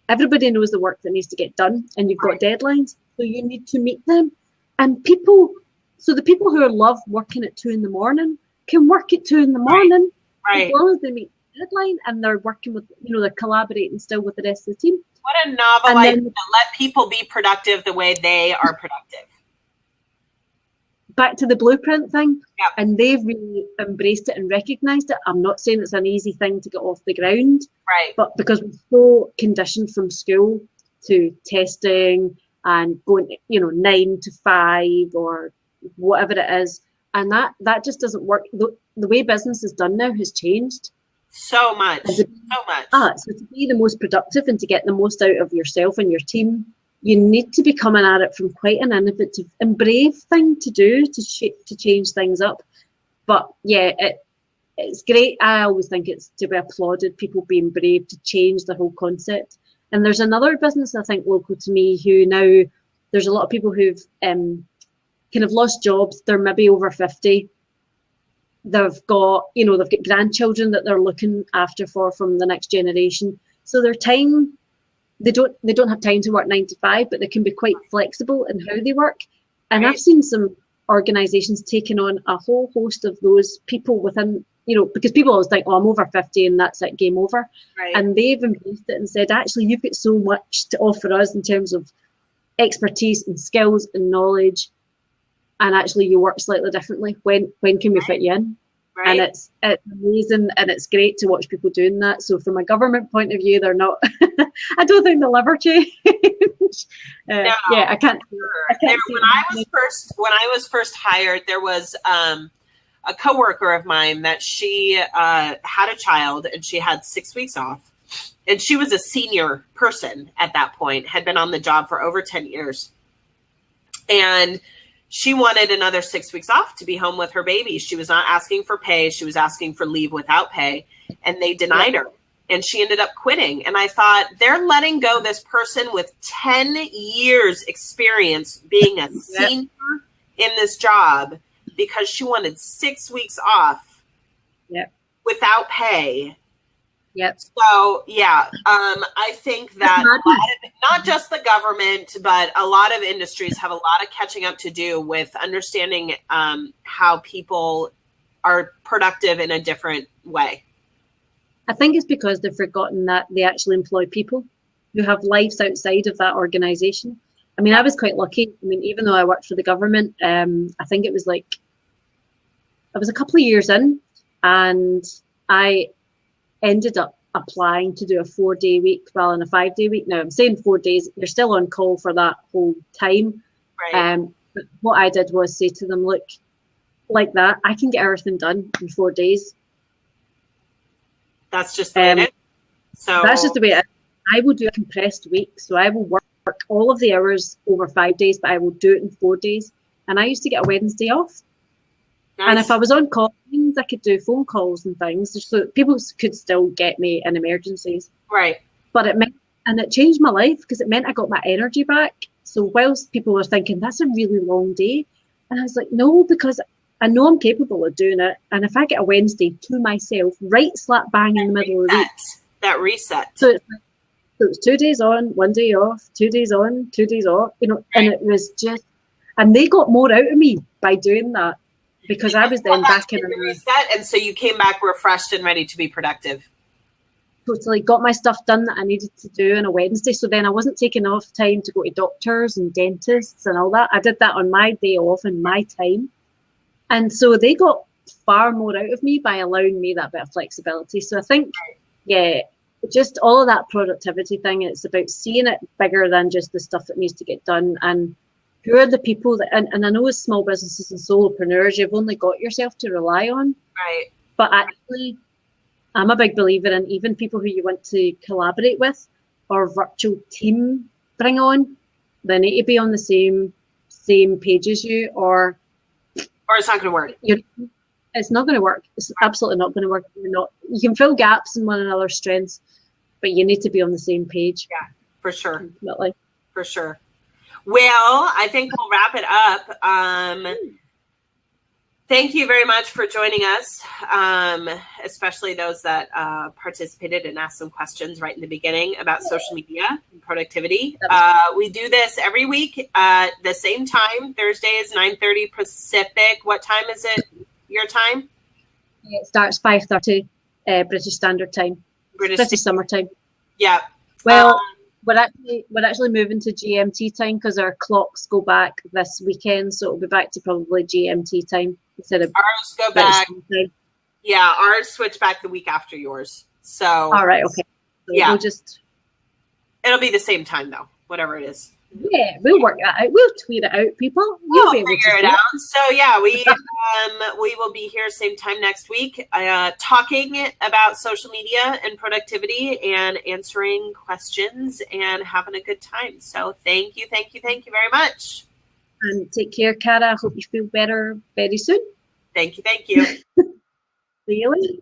everybody knows the work that needs to get done and you've got deadlines. So you need to meet them. And the people who love working at 2 in the morning can work at 2 in the morning, as long as they meet the deadline and they're working with, you know, they're collaborating still with the rest of the team. What a novel idea to let people be productive the way they are productive. Back to the blueprint thing, and they've really embraced it and recognised it. I'm not saying it's an easy thing to get off the ground, but because we're so conditioned from school to testing and going, you know, 9 to 5 or whatever it is. And that just doesn't work. The way business is done now has changed. So much. So to be the most productive and to get the most out of yourself and your team, you need to be coming at it from quite an innovative and brave thing to do to change things up. But yeah, it's great. I always think it's to be applauded, people being brave to change the whole concept. And there's another business, I think, local to me, who now, there's a lot of people who've kind of lost jobs. They're maybe over 50. They've got grandchildren that they're looking after from the next generation. So their time, they don't have time to work 9 to 5, but they can be quite flexible in how they work. And I've seen some organisations taking on a whole host of those people within, you know, because people always think, oh, I'm over 50 and that's it, game over. And they've embraced it and said, actually, you've got so much to offer us in terms of expertise and skills and knowledge. And actually you work slightly differently. When can we fit you in? And it's amazing and it's great to watch people doing that. So from a government point of view, they're not, I don't think they'll ever change. No, yeah, I can't. When I was first hired, there was a coworker of mine that she had a child and she had 6 weeks off. And she was a senior person at that point, had been on the job for over 10 years. And she wanted another 6 weeks off to be home with her baby. She was not asking for pay. She was asking for leave without pay. And they denied her. And she ended up quitting. And I thought, they're letting go this person with 10 years experience being a senior in this job because she wanted 6 weeks off without pay. So, I think that not just the government, but a lot of industries have a lot of catching up to do with understanding how people are productive in a different way. I think it's because they've forgotten that they actually employ people who have lives outside of that organisation. I mean, I was quite lucky. I mean, even though I worked for the government, I think it was a couple of years in, and I ended up applying to do a 4-day week rather than a 5-day week. Now, I'm saying 4 days, you're still on call for that whole time. Right. But what I did was say to them, look, like that, I can get everything done in 4 days. That's just the way it is. So that's just the way it is. I will do a compressed week. So I will work all of the hours over 5 days, but I will do it in 4 days. And I used to get a Wednesday off. Nice. And if I was on call, I could do phone calls and things, so that people could still get me in emergencies. Right. But it changed my life, because it meant I got my energy back. So whilst people were thinking, that's a really long day, and I was like, no, because I know I'm capable of doing it. And if I get a Wednesday to myself, right slap bang in the middle of the week. That reset. So it's 2 days on, 1 day off, 2 days on, 2 days off, Right. And it was just, and they got more out of me by doing that, because I was then back in the reset, and so you came back refreshed and ready to be productive. Totally got my stuff done that I needed to do on a Wednesday. So then I wasn't taking off time to go to doctors and dentists and all that. I did that on my day off in my time. And so they got far more out of me by allowing me that bit of flexibility. So I think, just all of that productivity thing, it's about seeing it bigger than just the stuff that needs to get done. And who are the people that, and I know as small businesses and solopreneurs, you've only got yourself to rely on. Right. But actually, I'm a big believer in even people who you want to collaborate with or virtual team bring on, they need to be on the same page as you, or it's not going to work. It's not going to work. It's absolutely not going to work. You can fill gaps in one another's strengths, but you need to be on the same page. Yeah, for sure. Definitely. For sure. Well, I think we'll wrap it up. Thank you very much for joining us, especially those that participated and asked some questions right in the beginning about social media and productivity. We do this every week at the same time. Thursday is 9:30 Pacific. What time is it? Your time? It starts 5:30 British Standard Time. British summertime. Yeah. Well, we're actually moving to GMT time because our clocks go back this weekend, so it'll be back to probably GMT time instead of ours go back. Yeah, ours switch back the week after yours. So all right, okay. So yeah, it'll be the same time though, whatever it is. Yeah, we'll work that out. We'll tweet it out, people. We'll figure it out. So yeah, we will be here same time next week, talking about social media and productivity and answering questions and having a good time. So thank you very much. And take care, Cara. I hope you feel better very soon. Thank you. See you later.